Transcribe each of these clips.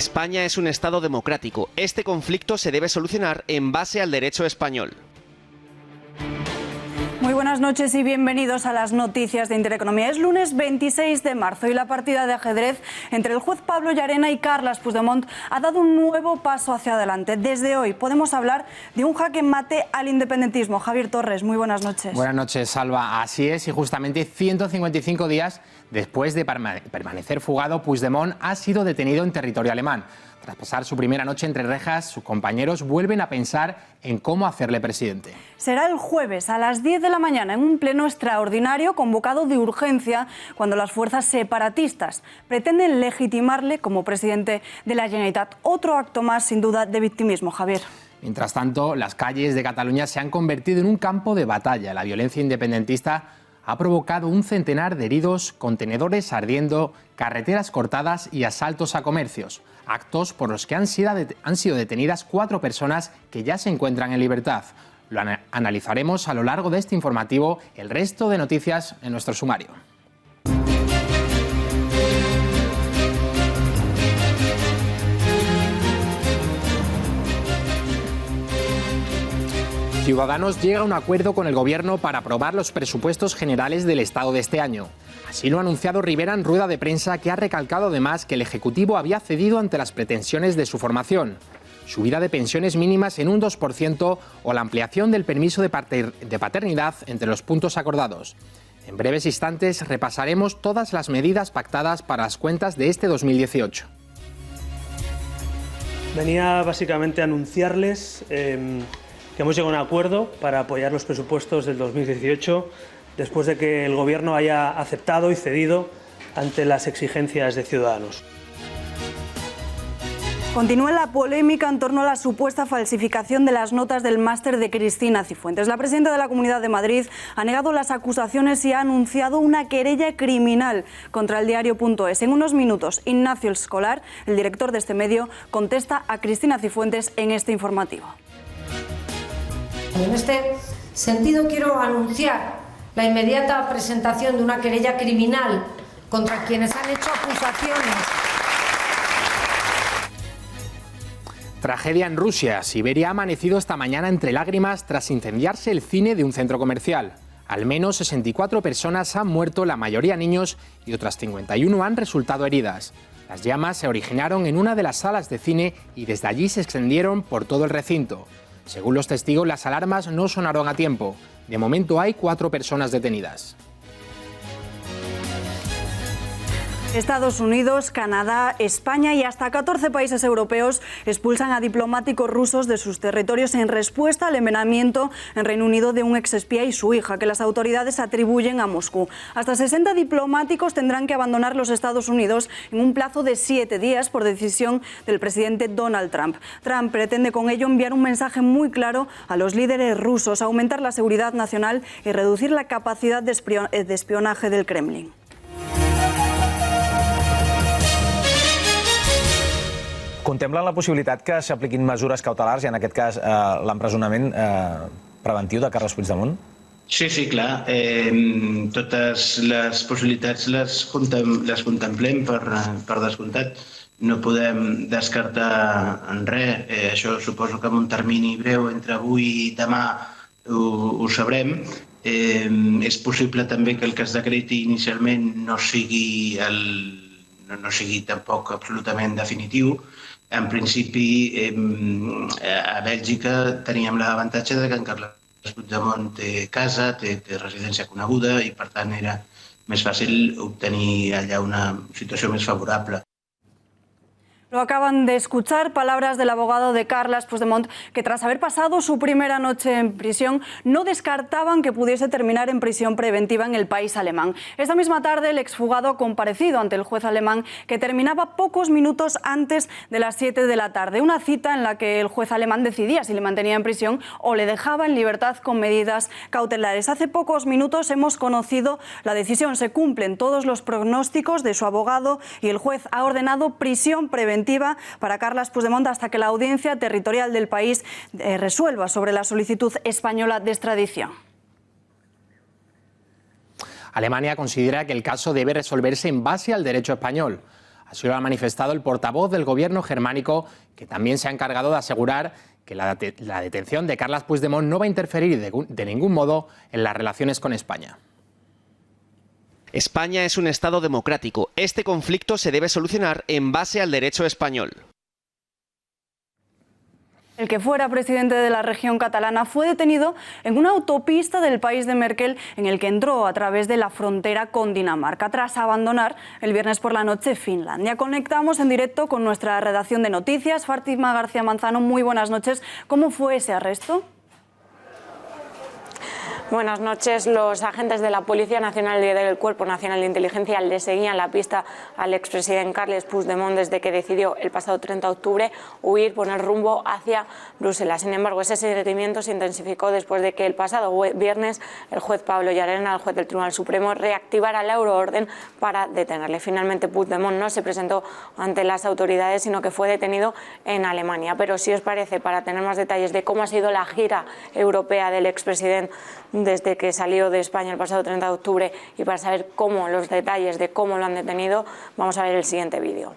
España es un Estado democrático. Este conflicto se debe solucionar en base al derecho español. Muy buenas noches y bienvenidos a las noticias de Intereconomía. Es lunes 26 de marzo y la partida de ajedrez entre el juez Pablo Llarena y Carles Puigdemont ha dado un nuevo paso hacia adelante. Desde hoy podemos hablar de un jaque mate al independentismo. Javier Torres, muy buenas noches. Buenas noches, Salva. Así es, y justamente 155 días después de permanecer fugado, Puigdemont ha sido detenido en territorio alemán. Tras pasar su primera noche entre rejas, sus compañeros vuelven a pensar en cómo hacerle presidente. Será el jueves a las 10 de la mañana en un pleno extraordinario convocado de urgencia cuando las fuerzas separatistas pretenden legitimarle como presidente de la Generalitat. Otro acto más, sin duda, de victimismo, Javier. Mientras tanto, las calles de Cataluña se han convertido en un campo de batalla. La violencia independentista ha provocado un centenar de heridos, contenedores ardiendo, carreteras cortadas y asaltos a comercios. Actos por los que han sido detenidas 4 personas que ya se encuentran en libertad. Lo analizaremos a lo largo de este informativo. El resto de noticias en nuestro sumario. Ciudadanos llega a un acuerdo con el Gobierno para aprobar los presupuestos generales del Estado de este año. Así lo ha anunciado Rivera en rueda de prensa, que ha recalcado además que el Ejecutivo había cedido ante las pretensiones de su formación. Subida de pensiones mínimas en un 2% o la ampliación del permiso de paternidad entre los puntos acordados. En breves instantes repasaremos todas las medidas pactadas para las cuentas de este 2018. Venía básicamente a anunciarles que hemos llegado a un acuerdo para apoyar los presupuestos del 2018 después de que el Gobierno haya aceptado y cedido ante las exigencias de Ciudadanos. Continúa la polémica en torno a la supuesta falsificación de las notas del máster de Cristina Cifuentes. La presidenta de la Comunidad de Madrid ha negado las acusaciones y ha anunciado una querella criminal contra el diario.es. En unos minutos, Ignacio Escolar, el director de este medio, contesta a Cristina Cifuentes en este informativo. En este sentido quiero anunciar la inmediata presentación de una querella criminal contra quienes han hecho acusaciones. Tragedia en Rusia. Siberia ha amanecido esta mañana entre lágrimas tras incendiarse el cine de un centro comercial. Al menos 64 personas han muerto, la mayoría niños, y otras 51 han resultado heridas. Las llamas se originaron en una de las salas de cine y desde allí se extendieron por todo el recinto. Según los testigos, las alarmas no sonaron a tiempo. De momento hay 4 personas detenidas. Estados Unidos, Canadá, España y hasta 14 países europeos expulsan a diplomáticos rusos de sus territorios en respuesta al envenenamiento en Reino Unido de un exespía y su hija, que las autoridades atribuyen a Moscú. Hasta 60 diplomáticos tendrán que abandonar los Estados Unidos en un plazo de 7 días por decisión del presidente Donald Trump. Trump pretende con ello enviar un mensaje muy claro a los líderes rusos, aumentar la seguridad nacional y reducir la capacidad de espionaje del Kremlin. Contemplen la possibilitat que s'apliquin mesures cautelars i en aquest cas l'empresonament preventiu de Carles Puigdemont? Sí, clar. Totes les possibilitats les contemplem per descomptat. No podem descartar en res. Això suposo que en un termini breu entre avui i demà ho sabrem. És possible també que el que es decreti inicialment no sigui tampoc absolutament definitiu. En principi, a Bèlgica teníem l'avantatge que en Carles Puigdemont té casa, té residència coneguda i, per tant, era més fàcil obtenir allà una situació més favorable. Lo acaban de escuchar, palabras del abogado de Carles Puigdemont, que tras haber pasado su primera noche en prisión, no descartaban que pudiese terminar en prisión preventiva en el país alemán. Esta misma tarde, el exfugado ha comparecido ante el juez alemán, que terminaba pocos minutos antes de las 7 de la tarde. Una cita en la que el juez alemán decidía si le mantenía en prisión o le dejaba en libertad con medidas cautelares. Hace pocos minutos hemos conocido la decisión. Se cumplen todos los pronósticos de su abogado y el juez ha ordenado prisión preventiva para Carles Puigdemont hasta que la audiencia territorial del país resuelva sobre la solicitud española de extradición. Alemania considera que el caso debe resolverse en base al derecho español. Así lo ha manifestado el portavoz del gobierno germánico, que también se ha encargado de asegurar que la detención de Carles Puigdemont no va a interferir de ningún modo en las relaciones con España. España es un Estado democrático. Este conflicto se debe solucionar en base al derecho español. El que fuera presidente de la región catalana fue detenido en una autopista del país de Merkel, en el que entró a través de la frontera con Dinamarca, tras abandonar el viernes por la noche Finlandia. Conectamos en directo con nuestra redacción de noticias. Fátima García Manzano, muy buenas noches. ¿Cómo fue ese arresto? Buenas noches. Los agentes de la Policía Nacional y del Cuerpo Nacional de Inteligencia le seguían la pista al expresidente Carles Puigdemont desde que decidió el pasado 30 de octubre huir, poner rumbo hacia Bruselas. Sin embargo, ese seguimiento se intensificó después de que el pasado viernes el juez Pablo Llarena, el juez del Tribunal Supremo, reactivara la euroorden para detenerle. Finalmente, Puigdemont no se presentó ante las autoridades, sino que fue detenido en Alemania. Pero si os parece, para tener más detalles de cómo ha sido la gira europea del expresidente desde que salió de España el pasado 30 de octubre y para saber los detalles de cómo lo han detenido, vamos a ver el siguiente vídeo.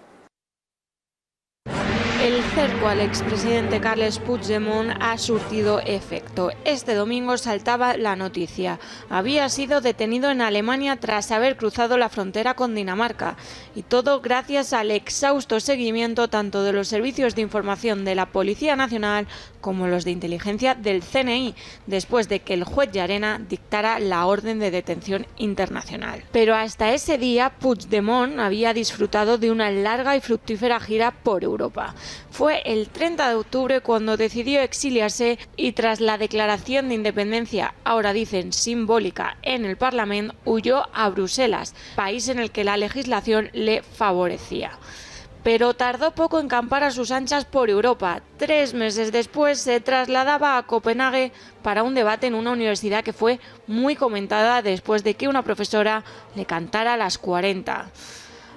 El cerco al expresidente Carles Puigdemont ha surtido efecto. Este domingo saltaba la noticia. Había sido detenido en Alemania tras haber cruzado la frontera con Dinamarca. Y todo gracias al exhausto seguimiento tanto de los servicios de información de la Policía Nacional como los de inteligencia del CNI, después de que el juez Llarena dictara la orden de detención internacional. Pero hasta ese día, Puigdemont había disfrutado de una larga y fructífera gira por Europa. Fue el 30 de octubre cuando decidió exiliarse y tras la declaración de independencia, ahora dicen simbólica, en el Parlamento, huyó a Bruselas, país en el que la legislación le favorecía. Pero tardó poco en campar a sus anchas por Europa. 3 meses después se trasladaba a Copenhague para un debate en una universidad que fue muy comentada después de que una profesora le cantara las 40.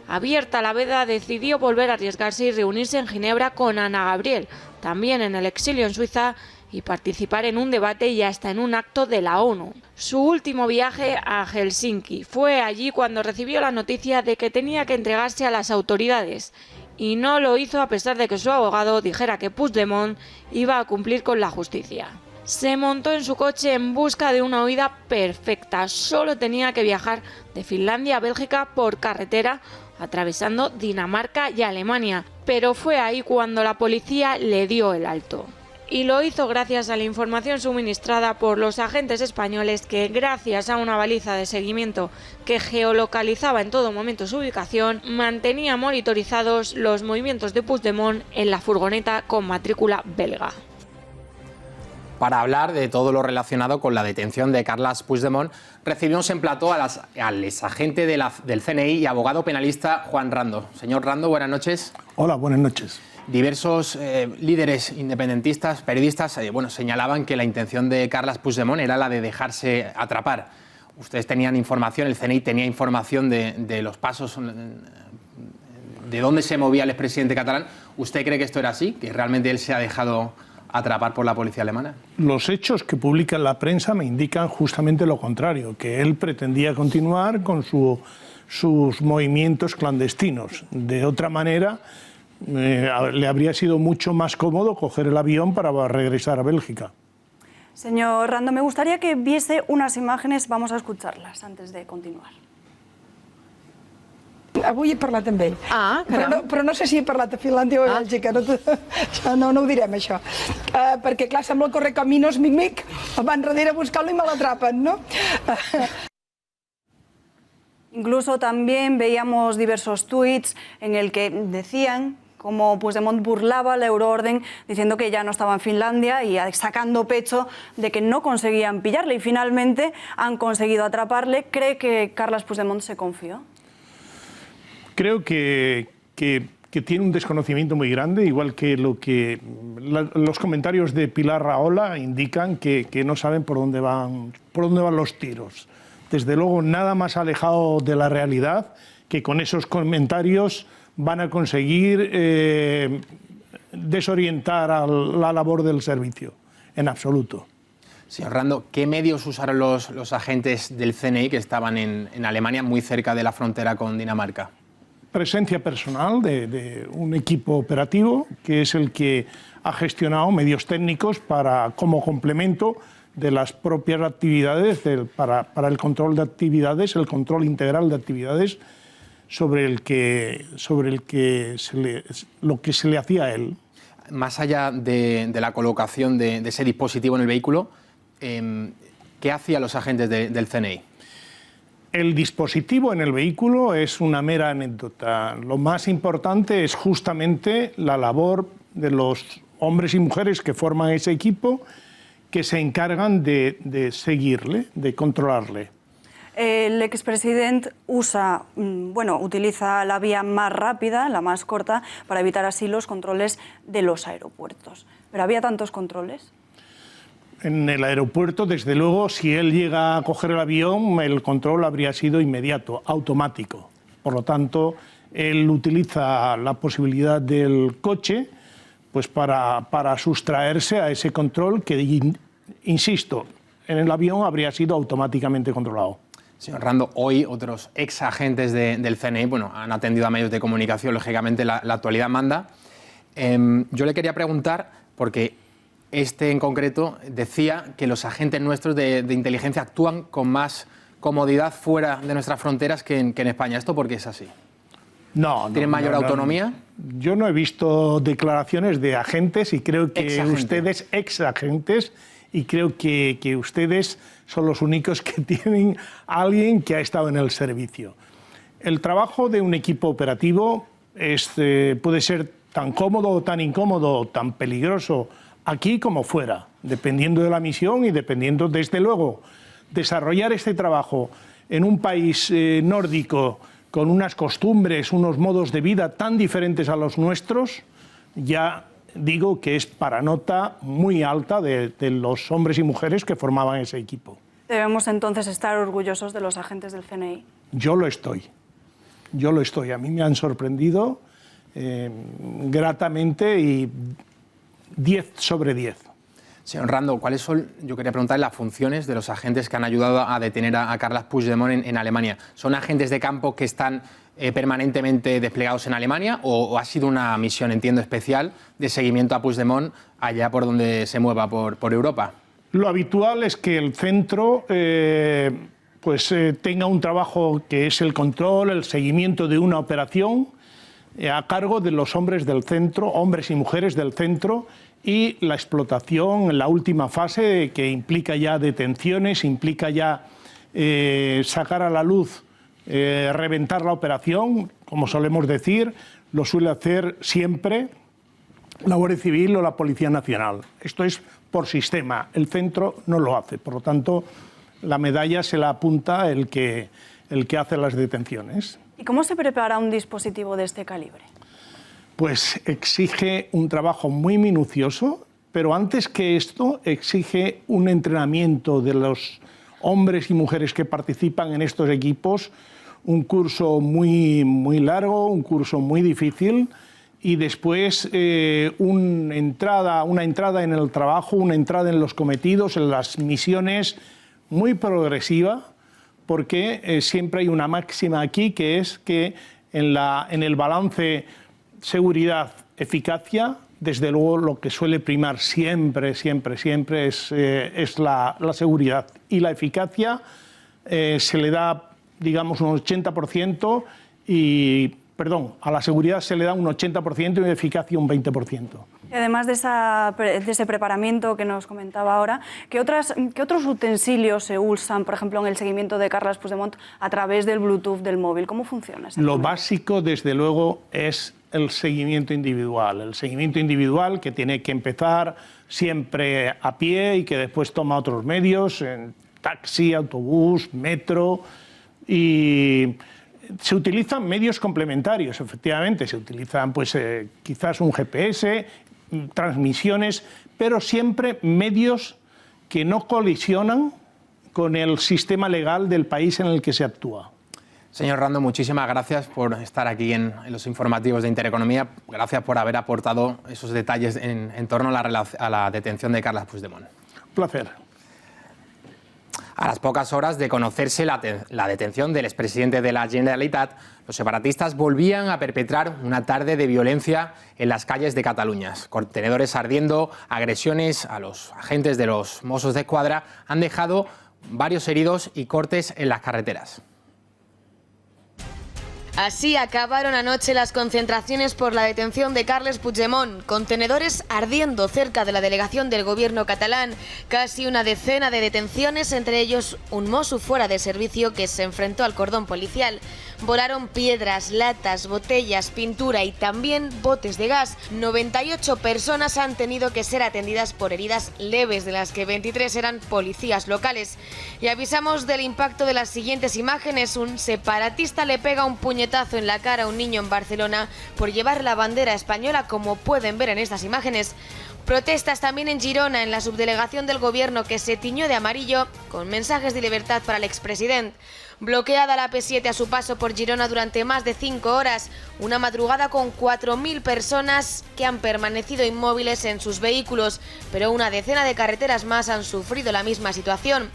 Abierta la veda, decidió volver a arriesgarse y reunirse en Ginebra con Ana Gabriel, también en el exilio en Suiza, y participar en un debate y hasta en un acto de la ONU. Su último viaje a Helsinki. Fue allí cuando recibió la noticia de que tenía que entregarse a las autoridades. Y no lo hizo a pesar de que su abogado dijera que Puigdemont iba a cumplir con la justicia. Se montó en su coche en busca de una huida perfecta. Solo tenía que viajar de Finlandia a Bélgica por carretera, atravesando Dinamarca y Alemania. Pero fue ahí cuando la policía le dio el alto. Y lo hizo gracias a la información suministrada por los agentes españoles que, gracias a una baliza de seguimiento que geolocalizaba en todo momento su ubicación, mantenía monitorizados los movimientos de Puigdemont en la furgoneta con matrícula belga. Para hablar de todo lo relacionado con la detención de Carles Puigdemont, recibimos en plató al exagente del CNI y abogado penalista Juan Rando. Señor Rando, buenas noches. Hola, buenas noches. Diversos líderes independentistas, periodistas, señalaban que la intención de Carles Puigdemont era la de dejarse atrapar. Ustedes tenían información, el CNI tenía información de los pasos, de dónde se movía el expresidente catalán. ¿Usted cree que esto era así? ¿Que realmente él se ha dejado atrapar por la policía alemana? Los hechos que publica la prensa me indican justamente lo contrario, que él pretendía continuar con sus movimientos clandestinos. De otra manera, le habría sido mucho más cómodo coger el avión para regresar a Bélgica. Señor Rando, me gustaría que viese unas imágenes, vamos a escucharlas antes de continuar. Avui he parlat amb ell, però no sé si he parlat a Finlàndia o a Bèlgica, no ho direm això, perquè clar, sembla correr caminos mic-mic, van darrere a buscar-lo i me l'atrapen, ¿no? Incluso también veíamos diversos tuits en el que decían como Puigdemont burlaba la euroorden diciendo que ya no estaba en Finlandia y sacando pecho de que no conseguían pillarle y finalmente han conseguido atraparle. ¿Cree que Carles Puigdemont se confió? Creo que tiene un desconocimiento muy grande, igual que los comentarios de Pilar Rahola indican que no saben por dónde van los tiros. Desde luego, nada más alejado de la realidad que con esos comentarios van a conseguir desorientar a la labor del servicio, en absoluto. Señor Rando, ¿qué medios usaron los agentes del CNI que estaban en Alemania, muy cerca de la frontera con Dinamarca? presencia personal de un equipo operativo que es el que ha gestionado medios técnicos como complemento de las propias actividades, para el control de actividades, el control integral de actividades sobre lo que se le hacía a él. Más allá de la colocación de ese dispositivo en el vehículo, ¿qué hacían los agentes del CNI? El dispositivo en el vehículo es una mera anécdota. Lo más importante es justamente la labor de los hombres y mujeres que forman ese equipo, que se encargan de seguirle, de controlarle. El expresidente utiliza la vía más rápida, la más corta, para evitar así los controles de los aeropuertos. ¿Pero había tantos controles? En el aeropuerto, desde luego, si él llega a coger el avión, el control habría sido inmediato, automático. Por lo tanto, él utiliza la posibilidad del coche pues para sustraerse a ese control que, insisto, en el avión habría sido automáticamente controlado. Señor Rando, hoy otros ex agentes del CNI han atendido a medios de comunicación, lógicamente la actualidad manda. Yo le quería preguntar, porque en concreto decía que los agentes nuestros de inteligencia actúan con más comodidad fuera de nuestras fronteras que en España. ¿Esto por qué es así? No. ¿Tienen mayor autonomía? Yo no he visto declaraciones de agentes y creo que ustedes, ex agentes, y creo que ustedes son los únicos que tienen a alguien que ha estado en el servicio. El trabajo de un equipo operativo puede ser tan cómodo, tan incómodo, tan peligroso aquí como fuera, dependiendo de la misión y dependiendo, desde luego, desarrollar este trabajo en un país nórdico con unas costumbres, unos modos de vida tan diferentes a los nuestros, ya digo que es para nota muy alta de los hombres y mujeres que formaban ese equipo. Debemos entonces estar orgullosos de los agentes del CNI. Yo lo estoy. A mí me han sorprendido gratamente y 10 sobre 10. Señor Rando, ¿cuáles son, yo quería preguntarle, las funciones de los agentes que han ayudado a detener a Carles Puigdemont en Alemania? ¿Son agentes de campo que están permanentemente desplegados en Alemania o ha sido una misión, entiendo, especial de seguimiento a Puigdemont allá por donde se mueva por Europa? Lo habitual es que el centro tenga un trabajo que es el control, el seguimiento de una operación a cargo de los hombres del centro, hombres y mujeres del centro, y la explotación en la última fase, que implica ya detenciones, implica ya sacar a la luz, reventar la operación, como solemos decir, lo suele hacer siempre la Guardia Civil o la Policía Nacional. Esto es por sistema, el centro no lo hace, por lo tanto la medalla se la apunta el que hace las detenciones. ¿Y cómo se prepara un dispositivo de este calibre? Pues exige un trabajo muy minucioso, pero antes que esto exige un entrenamiento de los hombres y mujeres que participan en estos equipos, un curso muy largo, un curso muy difícil, y después una entrada en el trabajo, una entrada en los cometidos, en las misiones, muy progresiva, porque siempre hay una máxima aquí, que es que en el balance seguridad-eficacia, desde luego lo que suele primar siempre es la seguridad. Y la eficacia se le da, digamos, un 80% a la seguridad se le da un 80% y a la eficacia un 20%. Y además de ese preparamiento que nos comentaba ahora, ¿qué otros utensilios se usan, por ejemplo, en el seguimiento de Carles Puigdemont a través del Bluetooth del móvil? ¿Cómo funciona? Lo básico, desde luego, es el seguimiento individual. El seguimiento individual que tiene que empezar siempre a pie y que después toma otros medios, en taxi, autobús, metro, y se utilizan medios complementarios, efectivamente. Se utilizan quizás un GPS, transmisiones, pero siempre medios que no colisionan con el sistema legal del país en el que se actúa. Señor Rando, muchísimas gracias por estar aquí en los informativos de Intereconomía. Gracias por haber aportado esos detalles en torno a la detención de Carles Puigdemont. Un placer. A las pocas horas de conocerse la detención del expresidente de la Generalitat, los separatistas volvían a perpetrar una tarde de violencia en las calles de Cataluña. Contenedores ardiendo, agresiones a los agentes de los Mossos d'Esquadra han dejado varios heridos y cortes en las carreteras. Así acabaron anoche las concentraciones por la detención de Carles Puigdemont. Contenedores ardiendo cerca de la delegación del gobierno catalán. Casi una decena de detenciones, entre ellos un mosso fuera de servicio que se enfrentó al cordón policial. Volaron piedras, latas, botellas, pintura y también botes de gas. 98 personas han tenido que ser atendidas por heridas leves, de las que 23 eran policías locales. Y avisamos del impacto de las siguientes imágenes. Un separatista le pega un puñetazo en la cara a un niño en Barcelona por llevar la bandera española, como pueden ver en estas imágenes. Protestas también en Girona, en la subdelegación del gobierno, que se tiñó de amarillo con mensajes de libertad para el expresidente. Bloqueada la P7 a su paso por Girona durante más de 5 horas, una madrugada con 4.000 personas que han permanecido inmóviles en sus vehículos, pero una decena de carreteras más han sufrido la misma situación.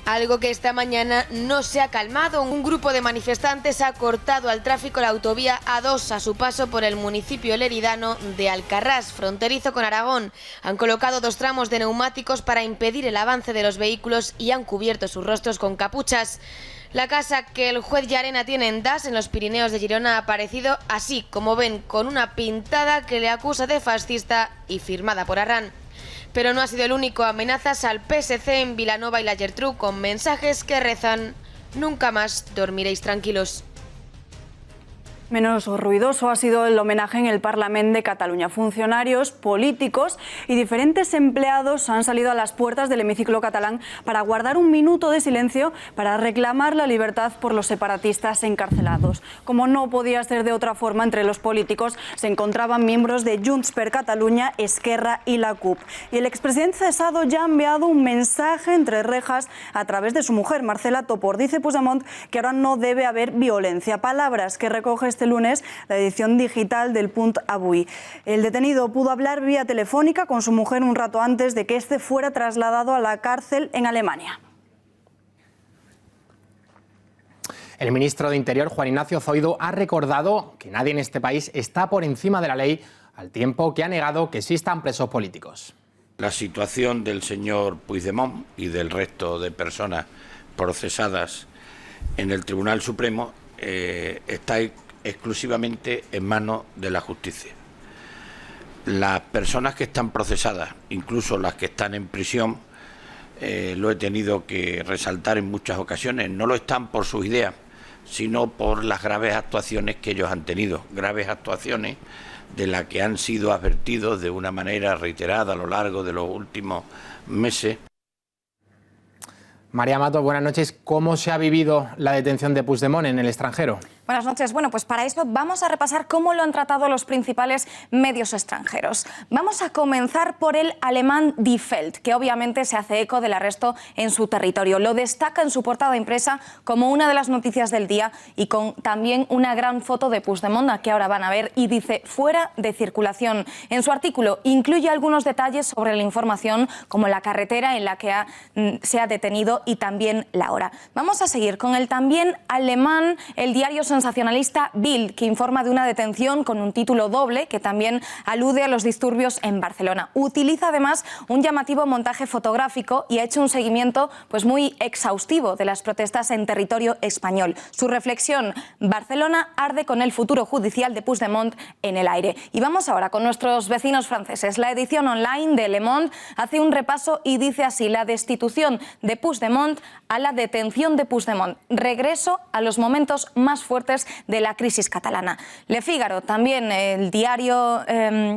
Algo que esta mañana no se ha calmado. Un grupo de manifestantes ha cortado al tráfico la autovía A2 a su paso por el municipio leridano de Alcarrás, fronterizo con Aragón. Han colocado 2 tramos de neumáticos para impedir el avance de los vehículos y han cubierto sus rostros con capuchas. La casa que el juez Llarena tiene en Das, en los Pirineos de Girona, ha aparecido así, como ven, con una pintada que le acusa de fascista y firmada por Arran. Pero no ha sido el único. Amenazas al PSC en Vilanova y la Geltrú con mensajes que rezan: nunca más dormiréis tranquilos. Menos ruidoso ha sido el homenaje en el Parlamento de Cataluña. Funcionarios, políticos y diferentes empleados han salido a las puertas del hemiciclo catalán para guardar un minuto de silencio para reclamar la libertad por los separatistas encarcelados. Como no podía ser de otra forma, entre los políticos se encontraban miembros de Junts per Catalunya, Esquerra y la CUP. Y el expresidente cesado ya ha enviado un mensaje entre rejas a través de su mujer, Marcela Topor. Dice Puigdemont que ahora no debe haber violencia. Palabras que recoge este lunes la edición digital del Punt Avui. El detenido pudo hablar vía telefónica con su mujer un rato antes de que este fuera trasladado a la cárcel en Alemania. El ministro de Interior, Juan Ignacio Zoido, ha recordado que nadie en este país está por encima de la ley, al tiempo que ha negado que existan presos políticos. La situación del señor Puigdemont y del resto de personas procesadas en el Tribunal Supremo está exclusivamente en manos de la justicia. Las personas que están procesadas, incluso las que están en prisión, lo he tenido que resaltar en muchas ocasiones, no lo están por sus ideas, sino por las graves actuaciones que ellos han tenido, graves actuaciones de las que han sido advertidos de una manera reiterada a lo largo de los últimos meses. María Mato, buenas noches. ¿Cómo se ha vivido la detención de Puigdemont en el extranjero? Buenas noches. Bueno, pues para eso vamos a repasar cómo lo han tratado los principales medios extranjeros. Vamos a comenzar por el alemán Die Welt, que obviamente se hace eco del arresto en su territorio. Lo destaca en su portada impresa como una de las noticias del día y con también una gran foto de Puigdemont, que ahora van a ver, y dice fuera de circulación. En su artículo incluye algunos detalles sobre la información, como la carretera en la que se ha detenido y también la hora. Vamos a seguir con el también alemán, el diario sensacionalista Bild, que informa de una detención con un título doble que también alude a los disturbios en Barcelona. Utiliza además un llamativo montaje fotográfico y ha hecho un seguimiento pues muy exhaustivo de las protestas en territorio español. Su reflexión: Barcelona arde con el futuro judicial de Puigdemont en el aire. Y vamos ahora con nuestros vecinos franceses. La edición online de Le Monde hace un repaso y dice así: la destitución de Puigdemont a la detención de Puigdemont. Regreso a los momentos más fuertes de la crisis catalana. Le Figaro, también el diario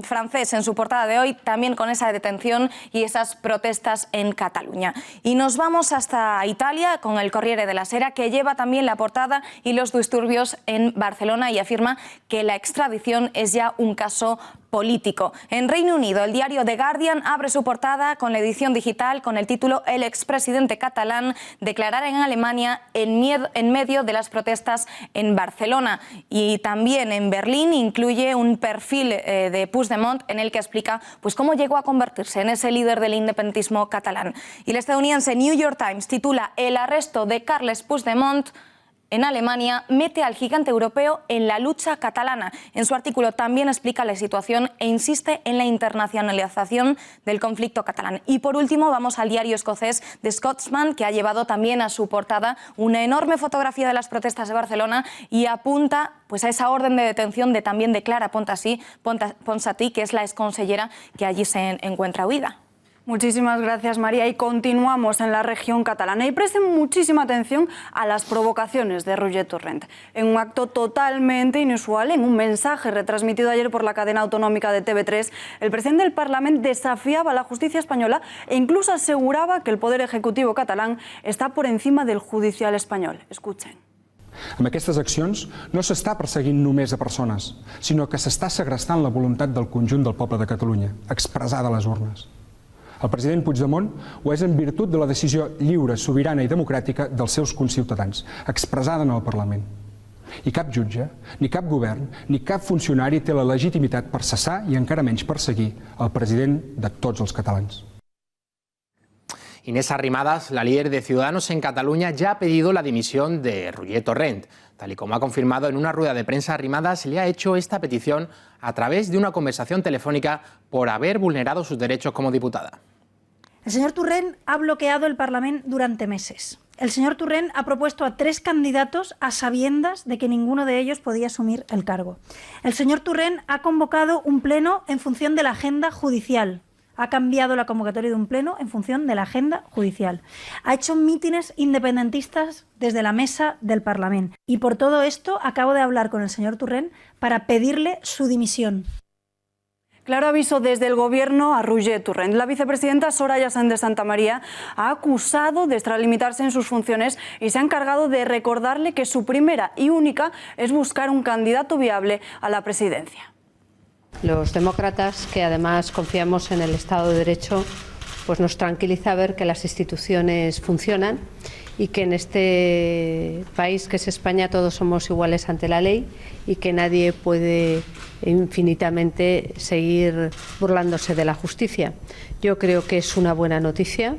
francés, en su portada de hoy, también con esa detención y esas protestas en Cataluña. Y nos vamos hasta Italia con el Corriere della Sera, que lleva también la portada y los disturbios en Barcelona y afirma que la extradición es ya un caso político. En Reino Unido, el diario The Guardian abre su portada con la edición digital con el título "El expresidente catalán declarará en Alemania en medio de las protestas en Barcelona". Y también en Berlín incluye un perfil de Puigdemont en el que explica pues, cómo llegó a convertirse en ese líder del independentismo catalán. Y el estadounidense New York Times titula "El arresto de Carles Puigdemont en Alemania mete al gigante europeo en la lucha catalana". En su artículo también explica la situación e insiste en la internacionalización del conflicto catalán. Y por último vamos al diario escocés The Scotsman, que ha llevado también a su portada una enorme fotografía de las protestas de Barcelona y apunta pues, a esa orden de detención también de Clara Ponsatí, que es la exconsellera que allí se encuentra huida. Muchísimas gracias, María. Y continuamos en la región catalana. Y presten muchísima atención a las provocaciones de Roger Torrent. En un acto totalmente inusual, en un mensaje retransmitido ayer por la cadena autonómica de TV3, el presidente del Parlament desafiaba a la justicia española e incluso aseguraba que el poder ejecutivo catalán está por encima del judicial espanyol. Escuchen. Amb aquestes accions no s'està perseguint només a persones, sinó que s'està segrestant la voluntat del conjunt del poble de Catalunya, expressada a les urnes. El president Puigdemont ho és en virtut de la decisió lliure, sobirana i democràtica dels seus conciutadans, expressada en el Parlament. I cap jutge, ni cap govern, ni cap funcionari té la legitimitat per cessar i encara menys perseguir el president de tots els catalans. Inés Arrimadas, la líder de Ciudadanos en Cataluña, ya ha pedido la dimisión de Roger Torrent. Tal y como ha confirmado en una rueda de prensa, Arrimadas le ha hecho esta petición a través de una conversación telefónica por haber vulnerado sus derechos como diputada. El señor Torrent ha bloqueado el Parlamento durante meses. El señor Torrent ha propuesto a 3 candidatos a sabiendas de que ninguno de ellos podía asumir el cargo. El señor Torrent ha convocado un pleno en función de la agenda judicial. Ha cambiado la convocatoria de un pleno en función de la agenda judicial. Ha hecho mítines independentistas desde la mesa del Parlamento. Y por todo esto acabo de hablar con el señor Torrent para pedirle su dimisión. Claro aviso desde el Gobierno a Roger Torrent. La vicepresidenta Soraya Sáenz de Santamaría ha acusado de extralimitarse en sus funciones y se ha encargado de recordarle que su primera y única es buscar un candidato viable a la presidencia. Los demócratas, que además confiamos en el Estado de Derecho, pues nos tranquiliza ver que las instituciones funcionan y que en este país que es España todos somos iguales ante la ley y que nadie puede infinitamente seguir burlándose de la justicia. Yo creo que es una buena noticia.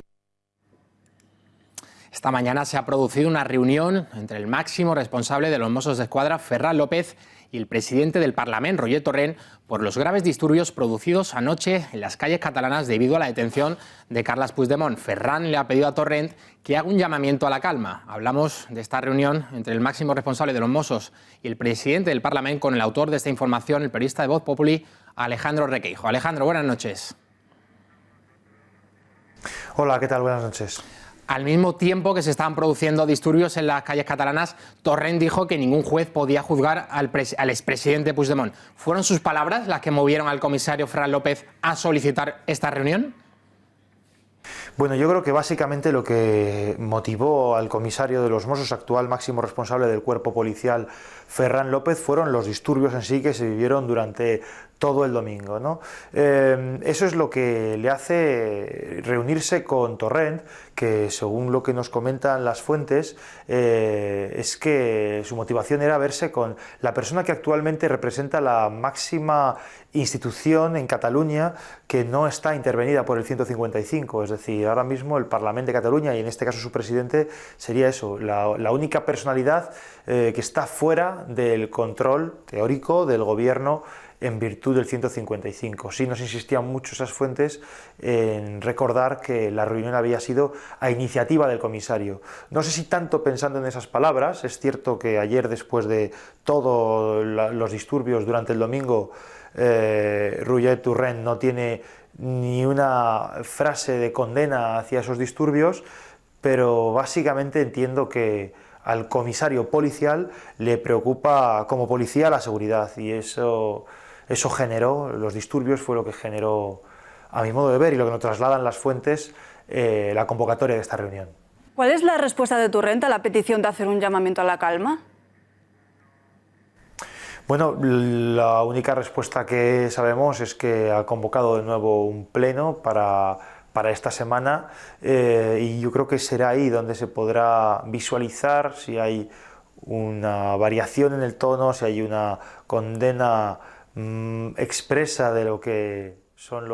Esta mañana se ha producido una reunión entre el máximo responsable de los Mossos d'Esquadra, Ferran López, y el presidente del Parlament, Roger Torrent, por los graves disturbios producidos anoche en las calles catalanas debido a la detención de Carles Puigdemont. Ferran le ha pedido a Torrent que haga un llamamiento a la calma. Hablamos de esta reunión entre el máximo responsable de los Mossos y el presidente del Parlament con el autor de esta información, el periodista de Voz Populi, Alejandro Requeijo. Alejandro, buenas noches. Hola, ¿qué tal? Buenas noches. Al mismo tiempo que se estaban produciendo disturbios en las calles catalanas, Torrent dijo que ningún juez podía juzgar al expresidente Puigdemont. ¿Fueron sus palabras las que movieron al comisario Ferran López a solicitar esta reunión? Bueno, yo creo que básicamente lo que motivó al comisario de los Mossos, actual máximo responsable del cuerpo policial, Ferran López, fueron los disturbios en sí que se vivieron durante todo el domingo, ¿no? Eso es lo que le hace reunirse con Torrent, que según lo que nos comentan las fuentes, es que su motivación era verse con la persona que actualmente representa la máxima institución en Cataluña que no está intervenida por el 155, es decir, ahora mismo el Parlamento de Cataluña, y en este caso su presidente, sería eso, la única personalidad que está fuera del control teórico del gobierno en virtud del 155. Sí nos insistían mucho esas fuentes en recordar que la reunión había sido a iniciativa del comisario. No sé si tanto pensando en esas palabras, es cierto que ayer, después de todos los disturbios durante el domingo, Roger Torrent no tiene ni una frase de condena hacia esos disturbios, pero básicamente entiendo que al comisario policial le preocupa como policía la seguridad, y eso generó, los disturbios fue lo que generó, a mi modo de ver y lo que nos trasladan las fuentes, la convocatoria de esta reunión. ¿Cuál es la respuesta de Torrent a la petición de hacer un llamamiento a la calma? Bueno, la única respuesta que sabemos es que ha convocado de nuevo un pleno para esta semana y yo creo que será ahí donde se podrá visualizar si hay una variación en el tono, si hay una condena expresa de lo que son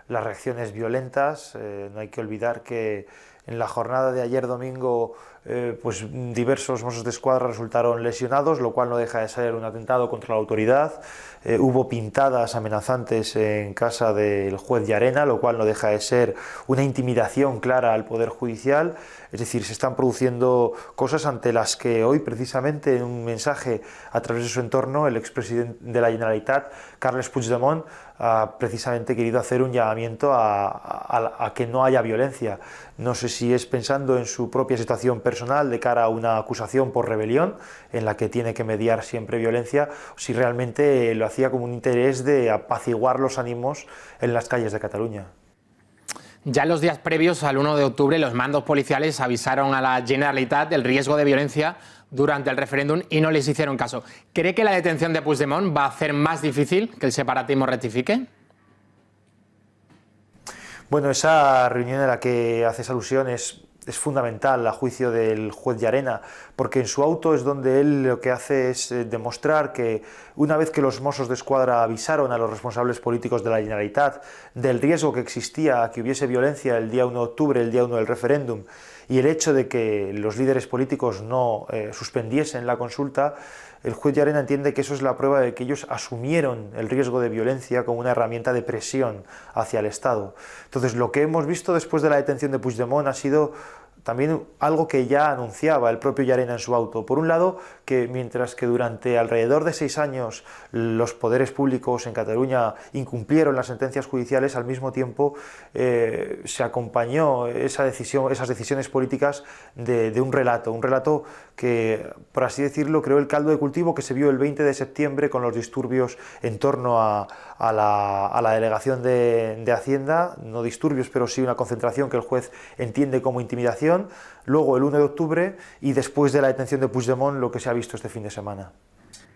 las reacciones violentas. No hay que olvidar que en la jornada de ayer domingo pues diversos Mossos d'Esquadra resultaron lesionados, lo cual no deja de ser un atentado contra la autoridad. Hubo pintadas amenazantes en casa del juez Llarena, lo cual no deja de ser una intimidación clara al Poder Judicial. Es decir, se están produciendo cosas ante las que hoy, precisamente, en un mensaje a través de su entorno, el expresidente de la Generalitat, Carles Puigdemont, ha precisamente querido hacer un llamamiento a que no haya violencia. No sé si es pensando en su propia situación personal de cara a una acusación por rebelión, en la que tiene que mediar siempre violencia, o si realmente lo hacía como un interés de apaciguar los ánimos en las calles de Cataluña. Ya en los días previos al 1 de octubre, los mandos policiales avisaron a la Generalitat del riesgo de violencia durante el referéndum y no les hicieron caso. ¿Cree que la detención de Puigdemont va a hacer más difícil que el separatismo rectifique? Bueno, esa reunión a la que haces alusión es fundamental a juicio del juez Llarena, porque en su auto es donde él lo que hace es demostrar que una vez que los Mossos d'Esquadra avisaron a los responsables políticos de la Generalitat del riesgo que existía a que hubiese violencia el día 1 de octubre, el día 1 del referéndum, y el hecho de que los líderes políticos no suspendiesen la consulta, el juez Llarena entiende que eso es la prueba de que ellos asumieron el riesgo de violencia como una herramienta de presión hacia el Estado. Entonces, lo que hemos visto después de la detención de Puigdemont ha sido también algo que ya anunciaba el propio Llarena en su auto. Por un lado, que mientras que durante alrededor de 6 años los poderes públicos en Cataluña incumplieron las sentencias judiciales, al mismo tiempo se acompañó esas decisiones políticas de un relato que, por así decirlo, creó el caldo de cultivo que se vio el 20 de septiembre con los disturbios en torno a la delegación de Hacienda, no disturbios, pero sí una concentración que el juez entiende como intimidación, luego el 1 de octubre y después de la detención de Puigdemont lo que se ha visto este fin de semana.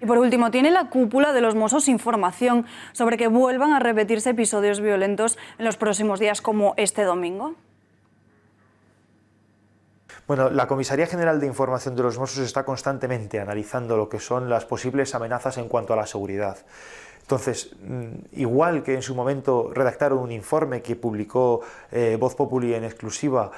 Y por último, ¿tiene la cúpula de los Mossos información sobre que vuelvan a repetirse episodios violentos en los próximos días como este domingo? Bueno, la Comisaría General de Información de los Mossos está constantemente analizando lo que son las posibles amenazas en cuanto a la seguridad. Entonces, igual que en su momento redactaron un informe que publicó Voz Populi en exclusiva,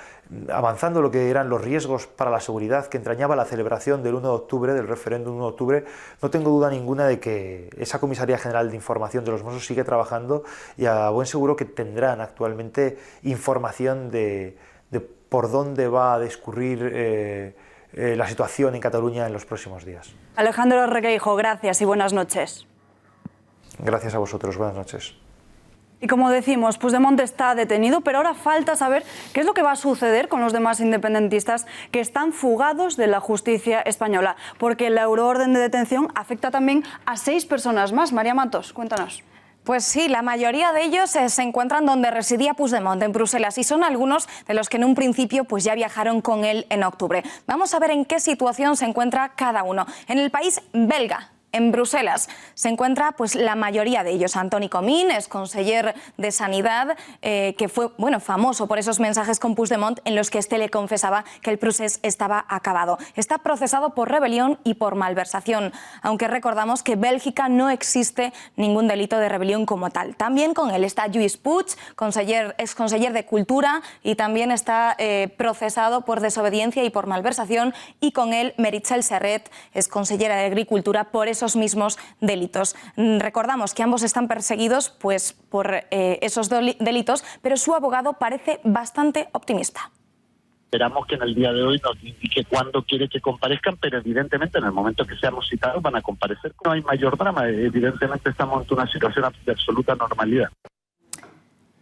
avanzando lo que eran los riesgos para la seguridad que entrañaba la celebración del 1 de octubre, del referéndum 1 de octubre, no tengo duda ninguna de que esa Comisaría General de Información de los Mossos sigue trabajando y a buen seguro que tendrán actualmente información de por dónde va a discurrir la situación en Cataluña en los próximos días. Alejandro Requeijo, gracias y buenas noches. Gracias a vosotros, buenas noches. Y como decimos, Puigdemont está detenido, pero ahora falta saber qué es lo que va a suceder con los demás independentistas que están fugados de la justicia española, porque la euroorden de detención afecta también a 6 personas más. María Matos, cuéntanos. Pues sí, la mayoría de ellos se encuentran donde residía Puigdemont, en Bruselas, y son algunos de los que en un principio pues ya viajaron con él en octubre. Vamos a ver en qué situación se encuentra cada uno. En el país belga, en Bruselas, se encuentra pues la mayoría de ellos. Antoni Comín es conseller de Sanidad, que fue famoso por esos mensajes con Puigdemont en los que este le confesaba que el procés estaba acabado. Está procesado por rebelión y por malversación, aunque recordamos que Bélgica no existe ningún delito de rebelión como tal. También con él está Lluís Puig, ex conseller de Cultura, y también está procesado por desobediencia y por malversación, y con él Meritxell Serret, ex consellera de Agricultura, por esos mismos delitos. Recordamos que ambos están perseguidos pues por esos delitos, pero su abogado parece bastante optimista. Esperamos que en el día de hoy nos indique cuándo quiere que comparezcan, pero evidentemente en el momento que seamos citados van a comparecer. No hay mayor drama, evidentemente estamos ante una situación de absoluta normalidad.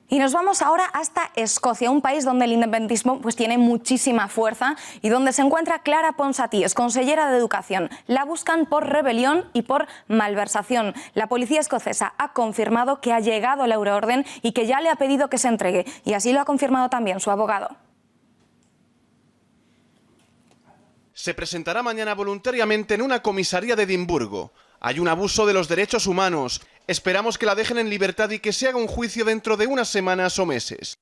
Y nos vamos ahora hasta Escocia, un país donde el independentismo pues tiene muchísima fuerza y donde se encuentra Clara Ponsatí, es consellera de Educación. La buscan por rebelión y por malversación. La policía escocesa ha confirmado que ha llegado la euroorden y que ya le ha pedido que se entregue, y así lo ha confirmado también su abogado. Se presentará mañana voluntariamente en una comisaría de Edimburgo. Hay un abuso de los derechos humanos. Esperamos que la dejen en libertad y que se haga un juicio dentro de unas semanas o meses.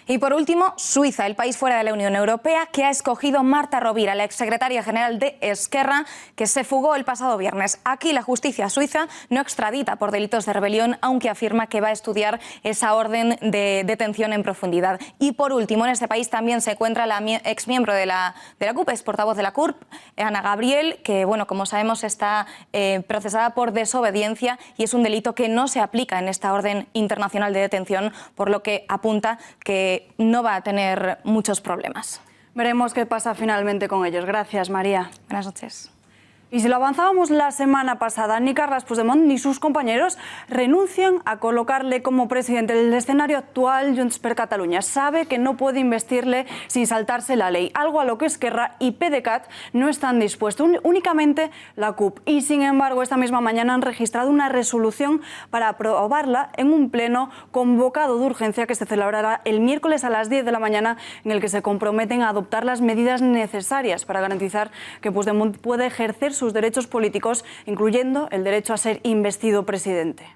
Y por último, Suiza, el país fuera de la Unión Europea que ha escogido Marta Rovira, la exsecretaria general de Esquerra, que se fugó el pasado viernes. Aquí la justicia suiza no extradita por delitos de rebelión, aunque afirma que va a estudiar esa orden de detención en profundidad. Y por último, en este país también se encuentra la exmiembro de la CUP, es portavoz de la CUP, Ana Gabriel, que, bueno, como sabemos, está procesada por desobediencia y es un delito que no se aplica en esta orden internacional de detención, por lo que apunta que no va a tener muchos problemas. Veremos qué pasa finalmente con ellos. Gracias, María. Buenas noches. Y si lo avanzábamos la semana pasada, ni Carles Puigdemont ni sus compañeros renuncian a colocarle como presidente del escenario actual Junts per Catalunya. Sabe que no puede investirle sin saltarse la ley, algo a lo que Esquerra y PDeCAT no están dispuestos, únicamente la CUP. Y sin embargo, esta misma mañana han registrado una resolución para aprobarla en un pleno convocado de urgencia que se celebrará el miércoles a las 10 de la mañana, en el que se comprometen a adoptar las medidas necesarias para garantizar que Puigdemont pueda ejercer sus derechos políticos, incluyendo el derecho a ser investido presidente.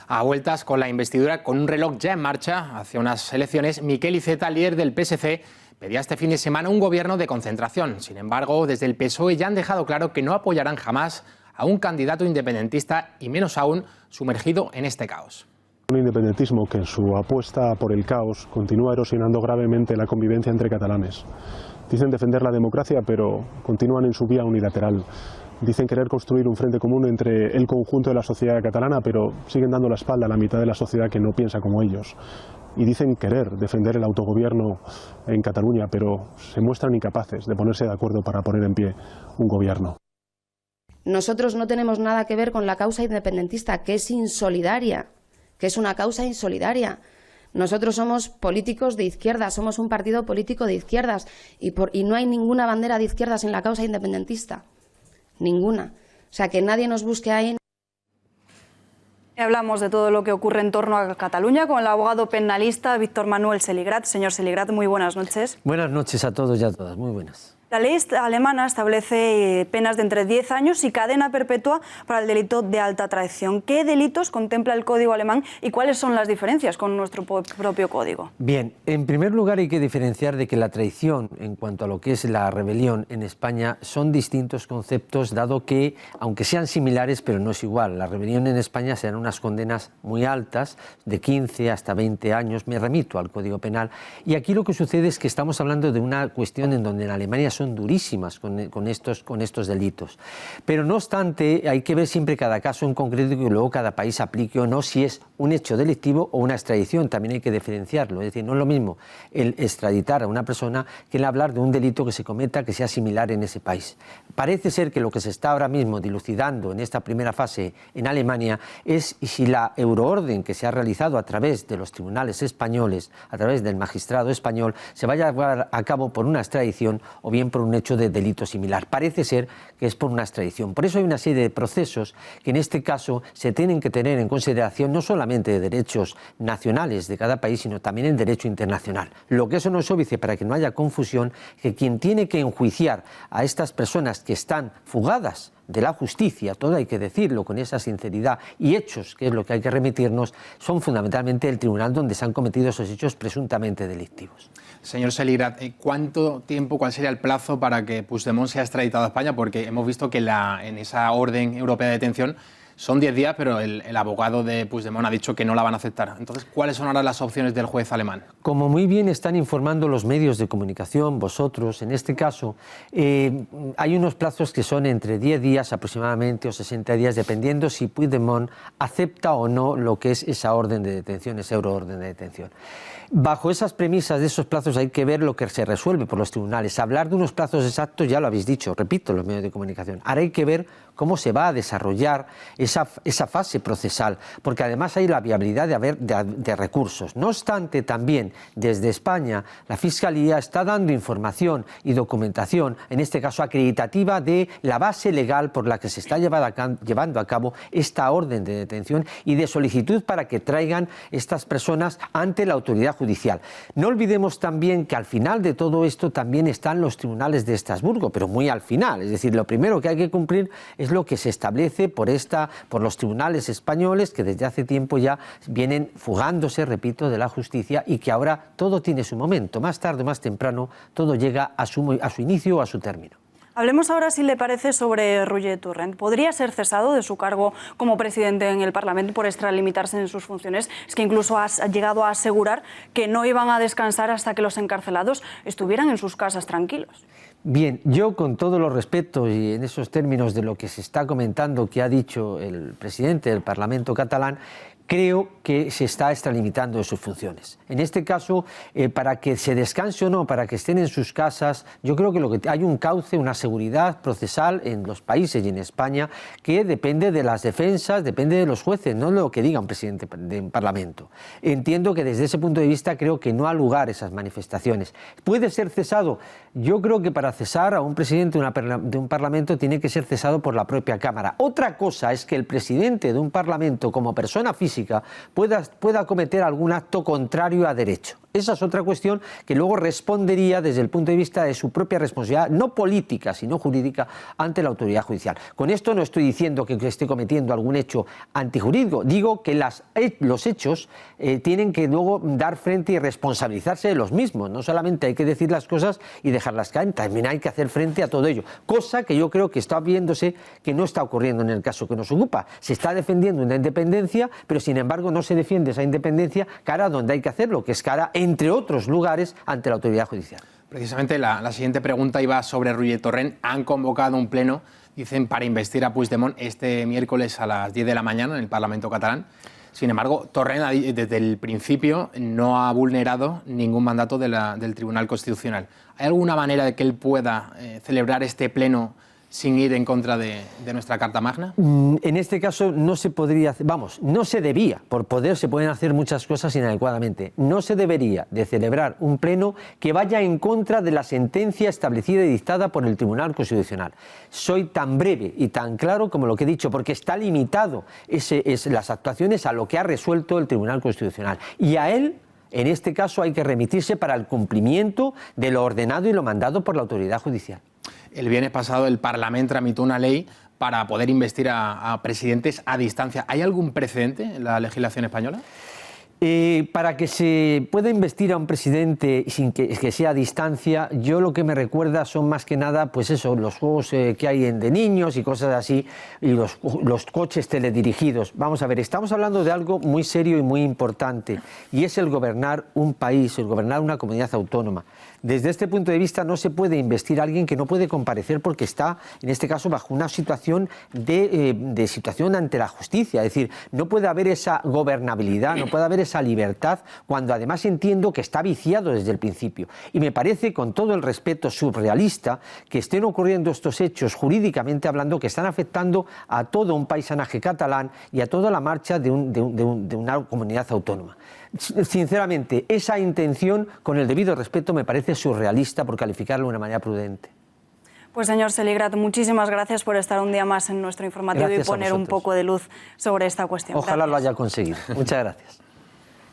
A vueltas con la investidura, con un reloj ya en marcha hacia unas elecciones, Miquel Iceta, líder del PSC, pedía este fin de semana un gobierno de concentración. Sin embargo, desde el PSOE ya han dejado claro que no apoyarán jamás a un candidato independentista y menos aún sumergido en este caos. Un independentismo que en su apuesta por el caos continúa erosionando gravemente la convivencia entre catalanes. Dicen defender la democracia, pero continúan en su vía unilateral. Dicen querer construir un frente común entre el conjunto de la sociedad catalana, pero siguen dando la espalda a la mitad de la sociedad que no piensa como ellos. Y dicen querer defender el autogobierno en Cataluña, pero se muestran incapaces de ponerse de acuerdo para poner en pie un gobierno. Nosotros no tenemos nada que ver con la causa independentista, que es insolidaria, que es una causa insolidaria. Nosotros somos políticos de izquierdas, somos un partido político de izquierdas y no hay ninguna bandera de izquierdas en la causa independentista. Ninguna. O sea, que nadie nos busque ahí. Hablamos de todo lo que ocurre en torno a Cataluña con el abogado penalista Víctor Manuel Seligrat. Señor Seligrat, muy buenas noches. Buenas noches a todos y a todas, muy buenas. La ley alemana establece penas de entre 10 años y cadena perpetua para el delito de alta traición. ¿Qué delitos contempla el código alemán y cuáles son las diferencias con nuestro propio código? Bien, en primer lugar hay que diferenciar de que la traición en cuanto a lo que es la rebelión en España son distintos conceptos, dado que, aunque sean similares, pero no es igual. La rebelión en España serán unas condenas muy altas, de 15 hasta 20 años, me remito al Código Penal, y aquí lo que sucede es que estamos hablando de una cuestión en donde en Alemania son durísimas con estos delitos. Pero no obstante, hay que ver siempre cada caso en concreto y que luego cada país aplique o no si es un hecho delictivo o una extradición. También hay que diferenciarlo. Es decir, no es lo mismo el extraditar a una persona que el hablar de un delito que se cometa que sea similar en ese país. Parece ser que lo que se está ahora mismo dilucidando en esta primera fase en Alemania es si la euroorden que se ha realizado a través de los tribunales españoles, a través del magistrado español, se vaya a llevar a cabo por una extradición o bien por un hecho de delito similar. Parece ser que es por una extradición. Por eso hay una serie de procesos que en este caso se tienen que tener en consideración no solamente de derechos nacionales de cada país, sino también el derecho internacional. Lo que eso nos obedece, para que no haya confusión, que quien tiene que enjuiciar a estas personas que están fugadas de la justicia, todo hay que decirlo con esa sinceridad, y hechos, que es lo que hay que remitirnos, son fundamentalmente el tribunal donde se han cometido esos hechos presuntamente delictivos. Señor Seligrat, ¿cuánto tiempo, cuál sería el plazo para que Puigdemont sea extraditado a España? Porque hemos visto que en esa orden europea de detención son 10 días, pero el abogado de Puigdemont ha dicho que no la van a aceptar. Entonces, ¿cuáles son ahora las opciones del juez alemán? Como muy bien están informando los medios de comunicación, vosotros, en este caso, hay unos plazos que son entre 10 días aproximadamente o 60 días, dependiendo si Puigdemont acepta o no lo que es esa orden de detención, esa euroorden de detención. Bajo esas premisas de esos plazos hay que ver lo que se resuelve por los tribunales. Hablar de unos plazos exactos ya lo habéis dicho, repito, los medios de comunicación. Ahora hay que ver cómo se va a desarrollar esa fase procesal, porque además hay la viabilidad de recursos. No obstante, también desde España la Fiscalía está dando información y documentación, en este caso acreditativa, de la base legal por la que se está llevando a cabo esta orden de detención y de solicitud para que traigan estas personas ante la autoridad judicial. No olvidemos también que al final de todo esto también están los tribunales de Estrasburgo, pero muy al final. Es decir, lo primero que hay que cumplir es lo que se establece por los tribunales españoles, que desde hace tiempo ya vienen fugándose, repito, de la justicia, y que ahora todo tiene su momento. Más tarde o más temprano todo llega a su inicio o a su término. Hablemos ahora, si le parece, sobre Roger Torrent. ¿Podría ser cesado de su cargo como presidente en el Parlamento por extralimitarse en sus funciones? Es que incluso ha llegado a asegurar que no iban a descansar hasta que los encarcelados estuvieran en sus casas tranquilos. Bien, yo con todos los respetos y en esos términos de lo que se está comentando que ha dicho el presidente del Parlamento catalán, creo que se está extralimitando de sus funciones. En este caso, para que se descanse o no, para que estén en sus casas, yo creo que hay un cauce, una seguridad procesal en los países y en España que depende de las defensas, depende de los jueces, no de lo que diga un presidente de un parlamento. Entiendo que desde ese punto de vista creo que no ha lugar esas manifestaciones. ¿Puede ser cesado? Yo creo que para cesar a un presidente de un parlamento tiene que ser cesado por la propia Cámara. Otra cosa es que el presidente de un parlamento, como persona física, pueda cometer algún acto contrario a derecho. Esa es otra cuestión que luego respondería desde el punto de vista de su propia responsabilidad, no política, sino jurídica, ante la autoridad judicial. Con esto no estoy diciendo que esté cometiendo algún hecho antijurídico, digo que los hechos tienen que luego dar frente y responsabilizarse de los mismos. No solamente hay que decir las cosas y dejarlas caer, también hay que hacer frente a todo ello, cosa que yo creo que está viéndose que no está ocurriendo en el caso que nos ocupa. Se está defendiendo una independencia, pero sin embargo no se defiende esa independencia cara donde hay que hacerlo, que es cara, entre otros lugares, ante la autoridad judicial. Precisamente la siguiente pregunta iba sobre Roger Torrent. Han convocado un pleno, dicen, para investir a Puigdemont este miércoles a las 10 de la mañana en el Parlamento catalán. Sin embargo, Torrent desde el principio no ha vulnerado ningún mandato del Tribunal Constitucional. ¿Hay alguna manera de que él pueda celebrar este pleno sin ir en contra de nuestra Carta Magna? En este caso no se podría, no se debía, por poder se pueden hacer muchas cosas inadecuadamente, no se debería de celebrar un pleno que vaya en contra de la sentencia establecida y dictada por el Tribunal Constitucional. Soy tan breve y tan claro como lo que he dicho, porque está limitado las actuaciones a lo que ha resuelto el Tribunal Constitucional. Y a él, en este caso, hay que remitirse para el cumplimiento de lo ordenado y lo mandado por la autoridad judicial. El viernes pasado el Parlamento tramitó una ley para poder investir a presidentes a distancia. ¿Hay algún precedente en la legislación española? Para que se pueda investir a un presidente sin que sea a distancia, yo lo que me recuerda son más que nada, pues eso, los juegos que hay de niños y cosas así, y los coches teledirigidos. Vamos a ver, estamos hablando de algo muy serio y muy importante, y es el gobernar un país, el gobernar una comunidad autónoma. Desde este punto de vista no se puede investir a alguien que no puede comparecer porque está, en este caso, bajo una situación de situación ante la justicia. Es decir, no puede haber esa gobernabilidad, no puede haber esa libertad, cuando además entiendo que está viciado desde el principio. Y me parece, con todo el respeto, surrealista que estén ocurriendo estos hechos, jurídicamente hablando, que están afectando a todo un paisanaje catalán y a toda la marcha de una comunidad autónoma. Sinceramente, esa intención, con el debido respeto, me parece surrealista, por calificarlo de una manera prudente. Pues señor Seligrat, muchísimas gracias por estar un día más en nuestro informativo y poner un poco de luz sobre esta cuestión. Ojalá lo haya conseguido. Muchas gracias.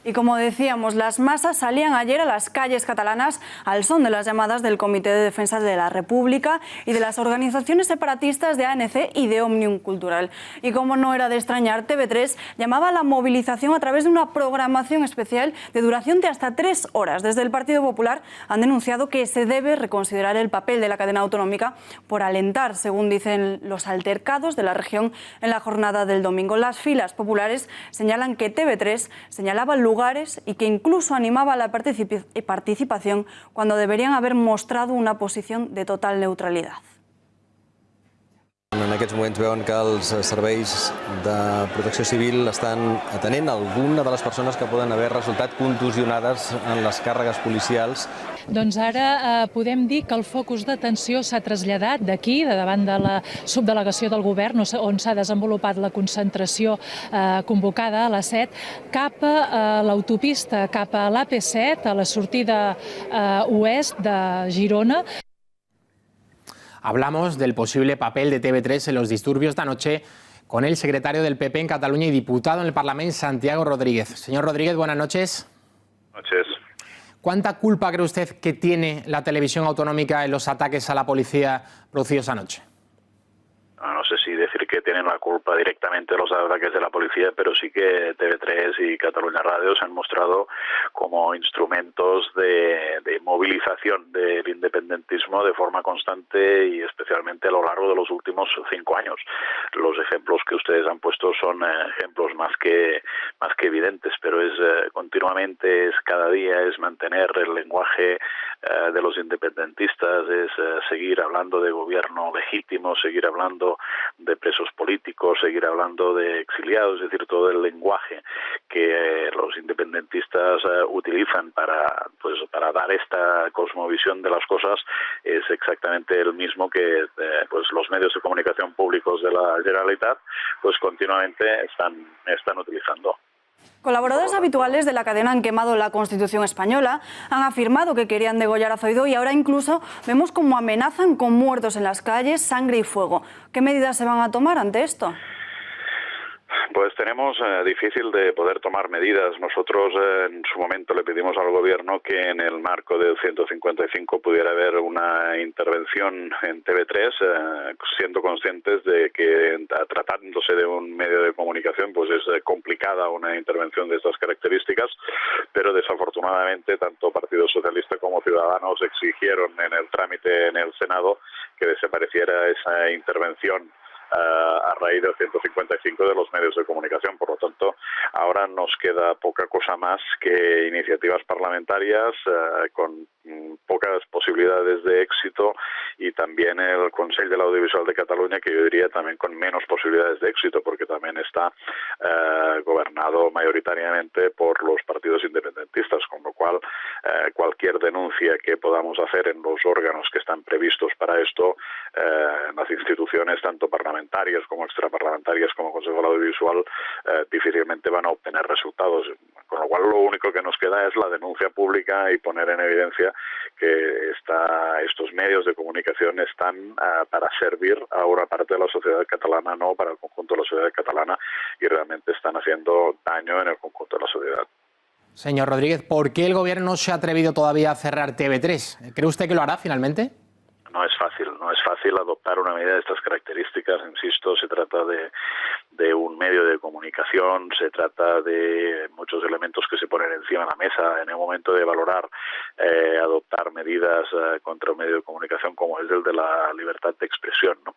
Y como decíamos, las masas salían ayer a las calles catalanas al son de las llamadas del Comité de Defensa de la República y de las organizaciones separatistas de ANC y de Òmnium Cultural. Y como no era de extrañar, TV3 llamaba a la movilización a través de una programación especial de duración de hasta 3 horas. Desde el Partido Popular han denunciado que se debe reconsiderar el papel de la cadena autonómica por alentar, según dicen, los altercados de la región en la jornada del domingo. Las filas populares señalan que TV3 señalaba lugares y que incluso animaba a la participación cuando deberían haber mostrado una posición de total neutralidad. En aquests moments veuen que els serveis de protecció civil estan atenent alguna de les persones que poden haver resultat contusionades en les càrregues policials. Doncs ara podem dir que el focus d'atenció s'ha traslladat d'aquí, de davant de la subdelegació del govern, on s'ha desenvolupat la concentració convocada a les 7, cap a l'autopista, cap a l'AP7, a la sortida oest de Girona. Hablamos del posible papel de TV3 en los disturbios de anoche con el secretario del PP en Cataluña y diputado en el Parlamento, Santiago Rodríguez. Señor Rodríguez, buenas noches. Buenas noches. ¿Cuánta culpa cree usted que tiene la televisión autonómica en los ataques a la policía producidos anoche? No sé si decir que tienen la culpa directamente los ataques de la policía, pero sí que TV3 y Catalunya Radio se han mostrado como instrumentos de movilización del independentismo de forma constante y especialmente a lo largo de los últimos 5 años. Los ejemplos que ustedes han puesto son ejemplos más que evidentes, pero es continuamente, es cada día, es mantener el lenguaje de los independentistas, es seguir hablando de gobierno legítimo, seguir hablando de presos políticos, seguir hablando de exiliados, es decir, todo el lenguaje que los independentistas utilizan para dar esta cosmovisión de las cosas es exactamente el mismo que los medios de comunicación públicos de la Generalitat pues continuamente están utilizando. Colaboradores habituales de la cadena han quemado la Constitución española, han afirmado que querían degollar a Zoido y ahora incluso vemos cómo amenazan con muertos en las calles, sangre y fuego. ¿Qué medidas se van a tomar ante esto? Pues tenemos difícil de poder tomar medidas. Nosotros en su momento le pedimos al gobierno que en el marco del 155 pudiera haber una intervención en TV3, siendo conscientes de que tratándose de un medio de comunicación pues es complicada una intervención de estas características, pero desafortunadamente tanto Partido Socialista como Ciudadanos exigieron en el trámite en el Senado que desapareciera esa intervención a raíz del 155 de los medios de comunicación. Por lo tanto, ahora nos queda poca cosa más que iniciativas parlamentarias con pocas posibilidades de éxito y también el Consell de l'Audiovisual de Catalunya, que yo diría también con menos posibilidades de éxito porque también está gobernado mayoritariamente por los partidos independentistas, con lo cual cualquier denuncia que podamos hacer en los órganos que están previstos para esto, en las instituciones tanto parlamentarias como extraparlamentarias como Consejo del Audiovisual, difícilmente van a obtener resultados, con lo cual lo único que nos queda es la denuncia pública y poner en evidencia que estos medios de comunicación están para servir a una parte de la sociedad catalana, no para el conjunto de la sociedad catalana, y realmente están haciendo daño en el conjunto de la sociedad. Señor Rodríguez, ¿por qué el gobierno no se ha atrevido todavía a cerrar TV3? ¿Cree usted que lo hará finalmente? No es fácil adoptar una medida de estas características. Insisto, se trata de un medio de comunicación, se trata de muchos elementos que se ponen encima de la mesa en el momento de valorar adoptar medidas contra un medio de comunicación como es el de la libertad de expresión, ¿no?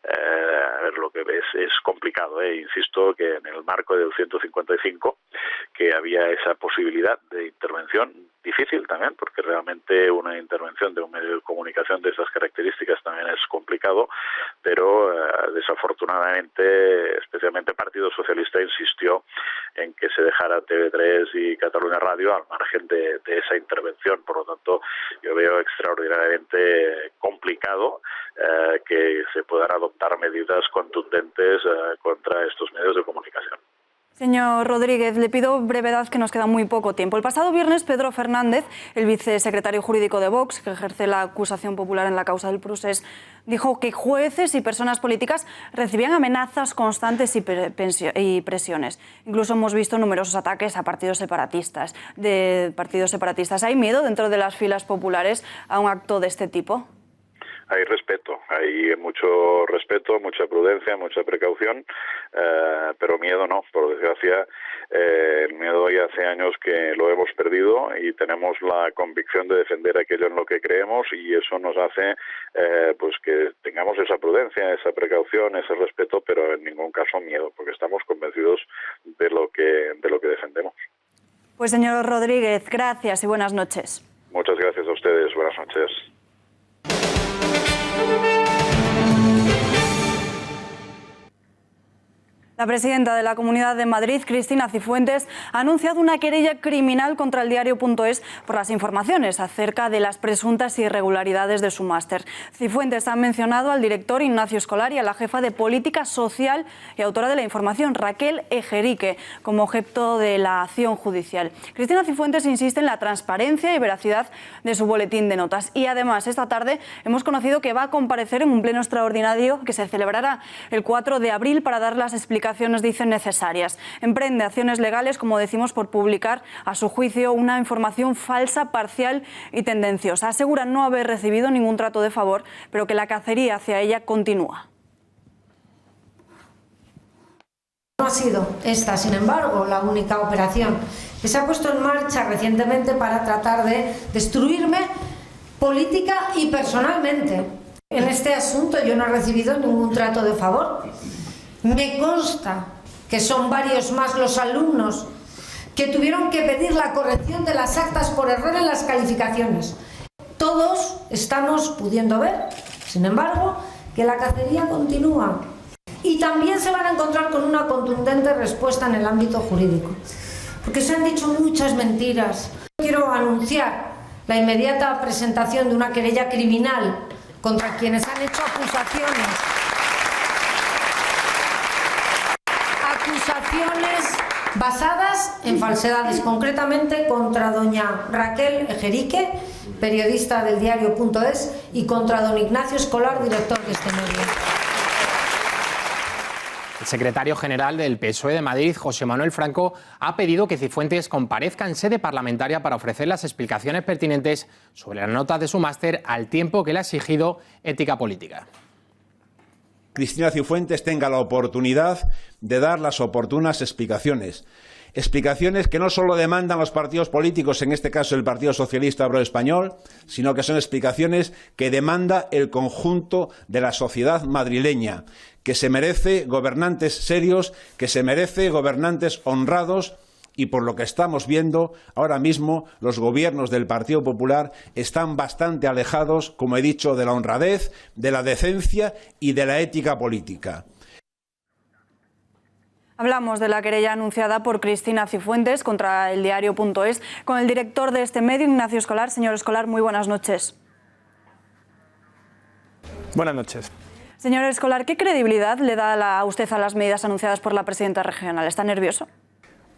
A ver, lo que es complicado, insisto que en el marco del 155 que había esa posibilidad de intervención, difícil también, porque realmente una intervención de un medio de comunicación de esas características también es complicado, pero desafortunadamente, especialmente el Partido Socialista insistió en que se dejara TV3 y Catalunya Radio al margen de esa intervención. Por lo tanto, yo veo extraordinariamente complicado que se puedan adoptar medidas contundentes contra estos medios de comunicación. Señor Rodríguez, le pido brevedad, que nos queda muy poco tiempo. El pasado viernes, Pedro Fernández, el vicesecretario jurídico de Vox, que ejerce la acusación popular en la causa del Procés, dijo que jueces y personas políticas recibían amenazas constantes y presiones. Incluso hemos visto numerosos ataques a partidos separatistas. ¿Hay miedo dentro de las filas populares a un acto de este tipo? Hay respeto, hay mucho respeto, mucha prudencia, mucha precaución, pero miedo no, por desgracia. El miedo ya hace años que lo hemos perdido y tenemos la convicción de defender aquello en lo que creemos, y eso nos hace pues que tengamos esa prudencia, esa precaución, ese respeto, pero en ningún caso miedo, porque estamos convencidos de lo que defendemos. Pues señor Rodríguez, gracias y buenas noches. Muchas gracias a ustedes, buenas noches. La presidenta de la Comunidad de Madrid, Cristina Cifuentes, ha anunciado una querella criminal contra el diario.es por las informaciones acerca de las presuntas irregularidades de su máster. Cifuentes ha mencionado al director Ignacio Escolar y a la jefa de Política Social y autora de la información, Raquel Ejerique, como objeto de la acción judicial. Cristina Cifuentes insiste en la transparencia y veracidad de su boletín de notas. Y además, esta tarde hemos conocido que va a comparecer en un pleno extraordinario que se celebrará el 4 de abril para dar las explicaciones, dicen, necesarias. Emprende acciones legales, como decimos, por publicar, a su juicio, una información falsa, parcial y tendenciosa. Asegura no haber recibido ningún trato de favor, pero que la cacería hacia ella continúa. No ha sido esta, sin embargo, la única operación que se ha puesto en marcha recientemente para tratar de destruirme política y personalmente. En este asunto yo no he recibido ningún trato de favor. Me consta que son varios más los alumnos que tuvieron que pedir la corrección de las actas por error en las calificaciones. Todos estamos pudiendo ver, sin embargo, que la cacería continúa. Y también se van a encontrar con una contundente respuesta en el ámbito jurídico. Porque se han dicho muchas mentiras. Quiero anunciar la inmediata presentación de una querella criminal contra quienes han hecho acusaciones basadas en falsedades, concretamente contra doña Raquel Ejerique, periodista del diario.es, y contra don Ignacio Escolar, director de este medio. El secretario general del PSOE de Madrid, José Manuel Franco, ha pedido que Cifuentes comparezca en sede parlamentaria para ofrecer las explicaciones pertinentes sobre las notas de su máster, al tiempo que le ha exigido ética política. Cristina Cifuentes tenga la oportunidad de dar las oportunas explicaciones. Explicaciones que no solo demandan los partidos políticos, en este caso el Partido Socialista Obrero Español, sino que son explicaciones que demanda el conjunto de la sociedad madrileña, que se merece gobernantes serios, que se merece gobernantes honrados. Y por lo que estamos viendo, ahora mismo los gobiernos del Partido Popular están bastante alejados, como he dicho, de la honradez, de la decencia y de la ética política. Hablamos de la querella anunciada por Cristina Cifuentes contra el diario.es con el director de este medio, Ignacio Escolar. Señor Escolar, muy buenas noches. Buenas noches. Señor Escolar, ¿qué credibilidad le da usted a las medidas anunciadas por la presidenta regional? ¿Está nervioso?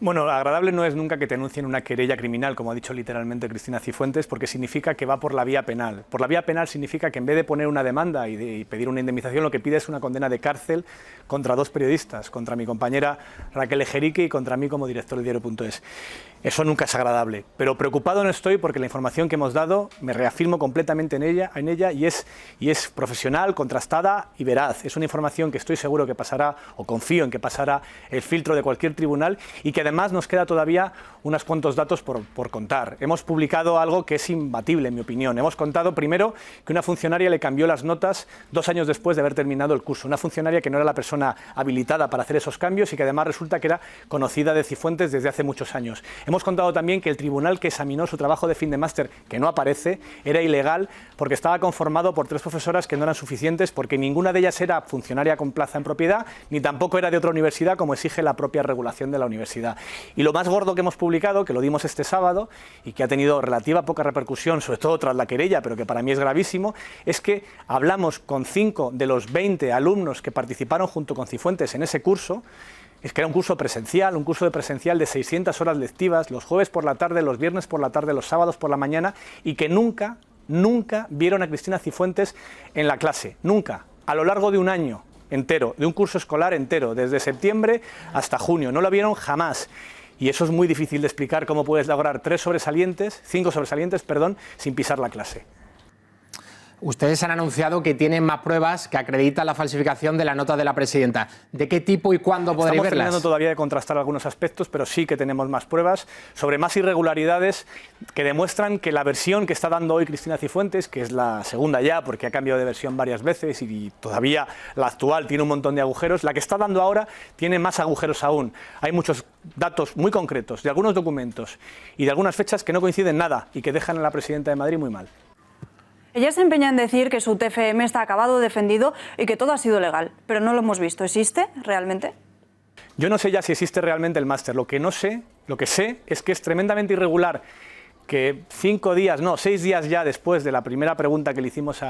Bueno, agradable no es nunca que te anuncien una querella criminal, como ha dicho literalmente Cristina Cifuentes, porque significa que va por la vía penal. Por la vía penal significa que en vez de poner una demanda y pedir una indemnización, lo que pide es una condena de cárcel contra dos periodistas, contra mi compañera Raquel Ejerique y contra mí como director del diario.es. Eso nunca es agradable, pero preocupado no estoy porque la información que hemos dado, me reafirmo completamente en ella y es profesional, contrastada y veraz. Es una información que estoy seguro que pasará, o confío en que pasará, el filtro de cualquier tribunal, y que además nos queda todavía unos cuantos datos por contar. Hemos publicado algo que es imbatible, en mi opinión. Hemos contado primero que una funcionaria le cambió las notas 2 años después de haber terminado el curso. Una funcionaria que no era la persona habilitada para hacer esos cambios y que además resulta que era conocida de Cifuentes desde hace muchos años. Hemos contado también que el tribunal que examinó su trabajo de fin de máster, que no aparece, era ilegal porque estaba conformado por 3 profesoras que no eran suficientes, porque ninguna de ellas era funcionaria con plaza en propiedad, ni tampoco era de otra universidad, como exige la propia regulación de la universidad. Y lo más gordo que hemos publicado, que lo dimos este sábado y que ha tenido relativa poca repercusión, sobre todo tras la querella, pero que para mí es gravísimo, es que hablamos con 5 de los 20 alumnos que participaron junto con Cifuentes en ese curso. Es que era un curso presencial, un curso de 600 horas lectivas, los jueves por la tarde, los viernes por la tarde, los sábados por la mañana, y que nunca vieron a Cristina Cifuentes en la clase, nunca, a lo largo de un año entero, de un curso escolar entero, desde septiembre hasta junio, no la vieron jamás. Y eso es muy difícil de explicar, cómo puedes lograr 5 sobresalientes, sin pisar la clase. Ustedes han anunciado que tienen más pruebas que acreditan la falsificación de la nota de la presidenta. ¿De qué tipo y cuándo podréis verlas? Estamos terminando todavía de contrastar algunos aspectos, pero sí que tenemos más pruebas sobre más irregularidades que demuestran que la versión que está dando hoy Cristina Cifuentes, que es la segunda ya, porque ha cambiado de versión varias veces y todavía la actual tiene un montón de agujeros, la que está dando ahora tiene más agujeros aún. Hay muchos datos muy concretos de algunos documentos y de algunas fechas que no coinciden nada y que dejan a la presidenta de Madrid muy mal. Ella se empeña en decir que su TFM está acabado, defendido y que todo ha sido legal, pero no lo hemos visto. ¿Existe realmente? Yo no sé ya si existe realmente el máster. Lo que sé es que es tremendamente irregular que 6 días ya después de la primera pregunta que le hicimos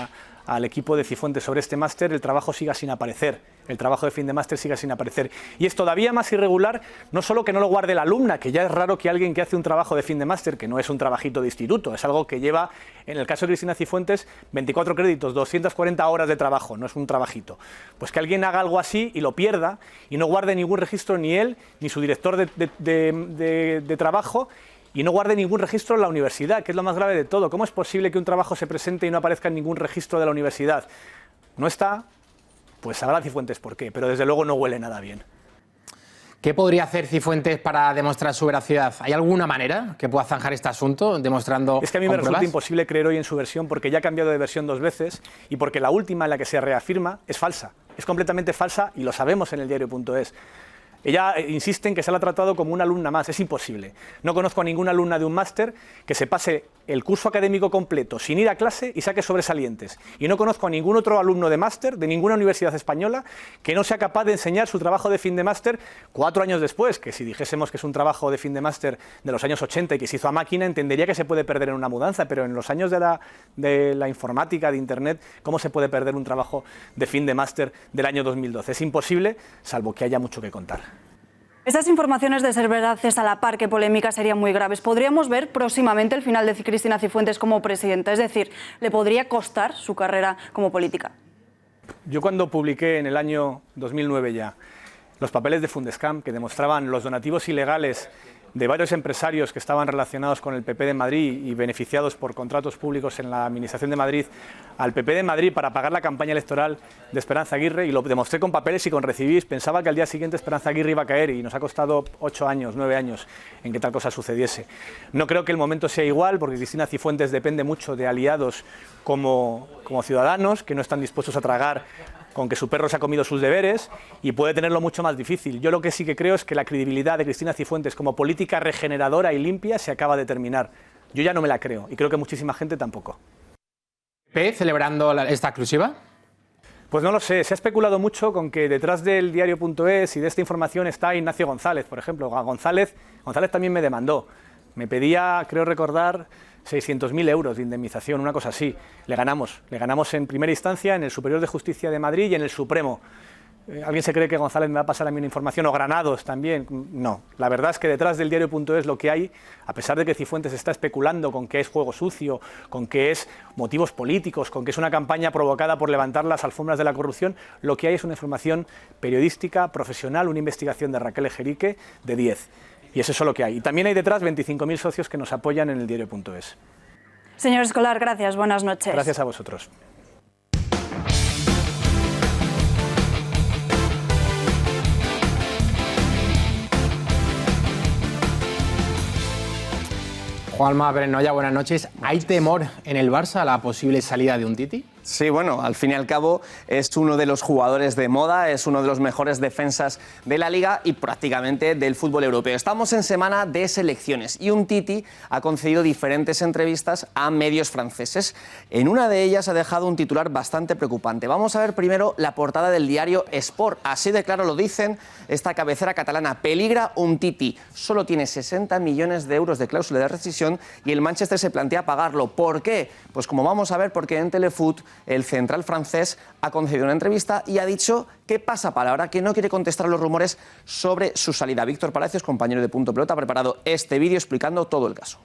al equipo de Cifuentes sobre este máster, el trabajo siga sin aparecer, el trabajo de fin de máster siga sin aparecer. Y es todavía más irregular, no solo que no lo guarde la alumna, que ya es raro que alguien que hace un trabajo de fin de máster, que no es un trabajito de instituto, es algo que lleva, en el caso de Cristina Cifuentes, 24 créditos, 240 horas de trabajo, no es un trabajito. Pues que alguien haga algo así y lo pierda y no guarde ningún registro, ni él, ni su director de trabajo, y no guarde ningún registro en la universidad, que es lo más grave de todo. ¿Cómo es posible que un trabajo se presente y no aparezca en ningún registro de la universidad? No está, pues sabrá Cifuentes por qué, pero desde luego no huele nada bien. ¿Qué podría hacer Cifuentes para demostrar su veracidad? ¿Hay alguna manera que pueda zanjar este asunto demostrando? Es que a mí me resulta imposible creer hoy en su versión, porque ya ha cambiado de versión 2 veces y porque la última en la que se reafirma es falsa, es completamente falsa y lo sabemos en el diario.es. Ella insiste en que se la ha tratado como una alumna más, es imposible. No conozco a ninguna alumna de un máster que se pase el curso académico completo sin ir a clase y saque sobresalientes. Y no conozco a ningún otro alumno de máster de ninguna universidad española que no sea capaz de enseñar su trabajo de fin de máster 4 años después, que si dijésemos que es un trabajo de fin de máster de los años 80 y que se hizo a máquina, entendería que se puede perder en una mudanza, pero en los años de la informática, de Internet, ¿cómo se puede perder un trabajo de fin de máster del año 2012? Es imposible, salvo que haya mucho que contar. Estas informaciones de ser veraces a la par que polémicas serían muy graves. ¿Podríamos ver próximamente el final de Cristina Cifuentes como presidenta? Es decir, ¿le podría costar su carrera como política? Yo cuando publiqué en el año 2009 ya los papeles de Fundescam que demostraban los donativos ilegales de varios empresarios que estaban relacionados con el PP de Madrid y beneficiados por contratos públicos en la Administración de Madrid al PP de Madrid para pagar la campaña electoral de Esperanza Aguirre, y lo demostré con papeles y con recibís, pensaba que al día siguiente Esperanza Aguirre iba a caer y nos ha costado 8 años, 9 años en que tal cosa sucediese. No creo que el momento sea igual, porque Cristina Cifuentes depende mucho de aliados como Ciudadanos, que no están dispuestos a tragar con que su perro se ha comido sus deberes, y puede tenerlo mucho más difícil. Yo lo que sí que creo es que la credibilidad de Cristina Cifuentes como política regeneradora y limpia se acaba de terminar. Yo ya no me la creo, y creo que muchísima gente tampoco. ¿PP celebrando esta exclusiva? Pues no lo sé, se ha especulado mucho con que detrás del diario.es y de esta información está Ignacio González, por ejemplo. A González también me demandó. Me pedía, creo recordar, 600.000 euros de indemnización, una cosa así. Le ganamos en primera instancia en el Superior de Justicia de Madrid y en el Supremo. ¿Alguien se cree que González me va a pasar a mí una información? O Granados también. No, la verdad es que detrás del diario.es lo que hay, a pesar de que Cifuentes está especulando con que es juego sucio, con que es motivos políticos, con que es una campaña provocada por levantar las alfombras de la corrupción, lo que hay es una información periodística, profesional, una investigación de Raquel Ejerique de 10. Y es eso lo que hay. Y también hay detrás 25.000 socios que nos apoyan en el diario.es. Señor Escolar, gracias. Buenas noches. Gracias a vosotros. Juanma Brenoya, buenas noches. ¿Hay temor en el Barça a la posible salida de Umtiti? Sí, bueno, al fin y al cabo es uno de los jugadores de moda, es uno de los mejores defensas de la Liga y prácticamente del fútbol europeo. Estamos en semana de selecciones y Umtiti ha concedido diferentes entrevistas a medios franceses. En una de ellas ha dejado un titular bastante preocupante. Vamos a ver primero la portada del diario Sport. Así de claro lo dicen, esta cabecera catalana: peligra Umtiti. Solo tiene 60 millones de euros de cláusula de rescisión y el Manchester se plantea pagarlo. ¿Por qué? Pues como vamos a ver, porque en Telefoot el central francés ha concedido una entrevista y ha dicho que pasa palabra, que no quiere contestar a los rumores sobre su salida. Víctor Palacios, compañero de Punto Pelota, ha preparado este vídeo explicando todo el caso.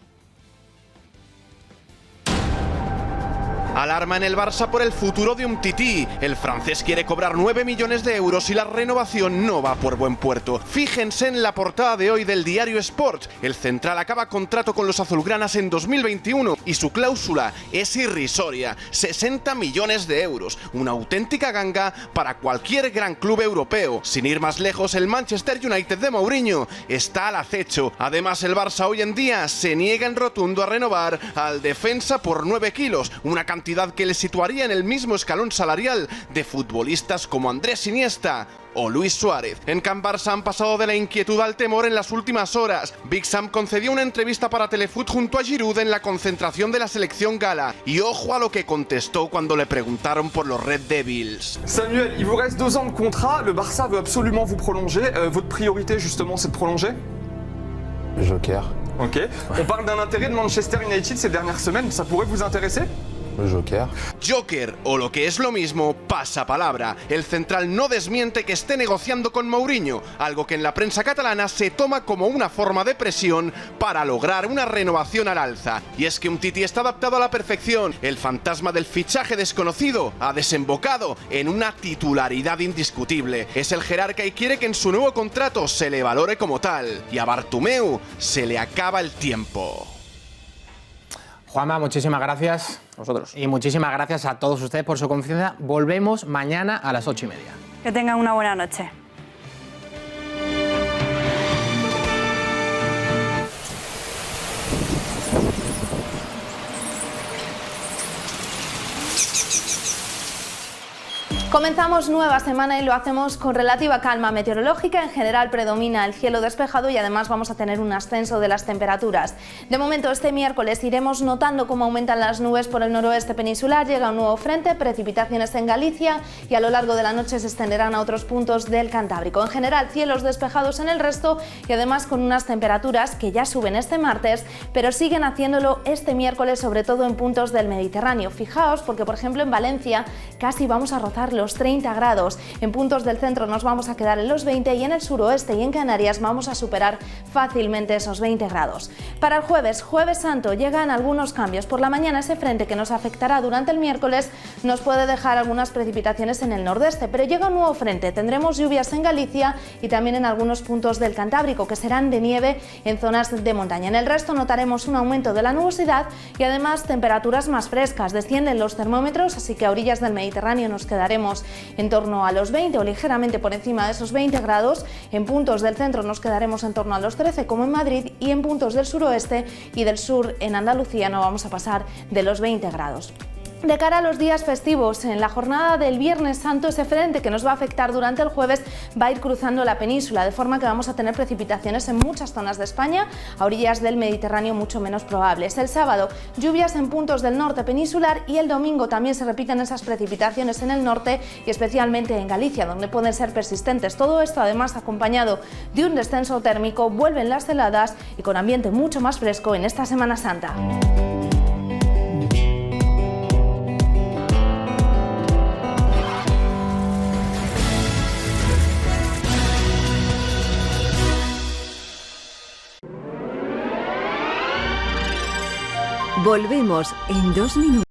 Alarma en el Barça por el futuro de Umtiti. El francés quiere cobrar 9 millones de euros y la renovación no va por buen puerto. Fíjense en la portada de hoy del diario Sport. El central acaba contrato con los azulgranas en 2021 y su cláusula es irrisoria, 60 millones de euros. Una auténtica ganga para cualquier gran club europeo. Sin ir más lejos, el Manchester United de Mourinho está al acecho. Además, el Barça hoy en día se niega en rotundo a renovar al defensa por 9 kilos, una cantidad que le situaría en el mismo escalón salarial de futbolistas como Andrés Iniesta o Luis Suárez. En Can Barça han pasado de la inquietud al temor en las últimas horas. Big Sam concedió una entrevista para Telefoot junto a Giroud en la concentración de la selección gala. Y ojo a lo que contestó cuando le preguntaron por los Red Devils. Samuel, il vous reste 2 ans de contrat, le Barça veut absolument vous prolonger. Votre priorité justement c'est de prolonger? Le Joker. Ok. On parle d'un intérêt de Manchester United ces dernières semaines, ça pourrait vous intéresser? Le Joker. Joker, o lo que es lo mismo, pasapalabra. El central no desmiente que esté negociando con Mourinho, algo que en la prensa catalana se toma como una forma de presión para lograr una renovación al alza. Y es que Umtiti está adaptado a la perfección. El fantasma del fichaje desconocido ha desembocado en una titularidad indiscutible. Es el jerarca y quiere que en su nuevo contrato se le valore como tal. Y a Bartomeu se le acaba el tiempo. Juanma, muchísimas gracias. Vosotros. Y muchísimas gracias a todos ustedes por su confianza. Volvemos mañana a las 8:30. Que tengan una buena noche. Comenzamos nueva semana y lo hacemos con relativa calma meteorológica. En general predomina el cielo despejado y además vamos a tener un ascenso de las temperaturas. De momento este miércoles iremos notando cómo aumentan las nubes por el noroeste peninsular, llega un nuevo frente, precipitaciones en Galicia y a lo largo de la noche se extenderán a otros puntos del Cantábrico. En general cielos despejados en el resto y además con unas temperaturas que ya suben este martes, pero siguen haciéndolo este miércoles, sobre todo en puntos del Mediterráneo. Fijaos porque por ejemplo en Valencia casi vamos a rozar los 30 grados, en puntos del centro nos vamos a quedar en los 20 y en el suroeste y en Canarias vamos a superar fácilmente esos 20 grados. Para el jueves santo, llegan algunos cambios. Por la mañana ese frente que nos afectará durante el miércoles nos puede dejar algunas precipitaciones en el nordeste, pero llega un nuevo frente, tendremos lluvias en Galicia y también en algunos puntos del Cantábrico que serán de nieve en zonas de montaña. En el resto notaremos un aumento de la nubosidad y además temperaturas más frescas, descienden los termómetros, así que a orillas del Mediterráneo nos quedaremos en torno a los 20 o ligeramente por encima de esos 20 grados, en puntos del centro nos quedaremos en torno a los 13 como en Madrid y en puntos del suroeste y del sur en Andalucía no vamos a pasar de los 20 grados. De cara a los días festivos, en la jornada del Viernes Santo, ese frente que nos va a afectar durante el jueves va a ir cruzando la península, de forma que vamos a tener precipitaciones en muchas zonas de España, a orillas del Mediterráneo mucho menos probables. El sábado, lluvias en puntos del norte peninsular y el domingo también se repiten esas precipitaciones en el norte y especialmente en Galicia, donde pueden ser persistentes. Todo esto además acompañado de un descenso térmico, vuelven las heladas y con ambiente mucho más fresco en esta Semana Santa. Volvemos en 2 minutos.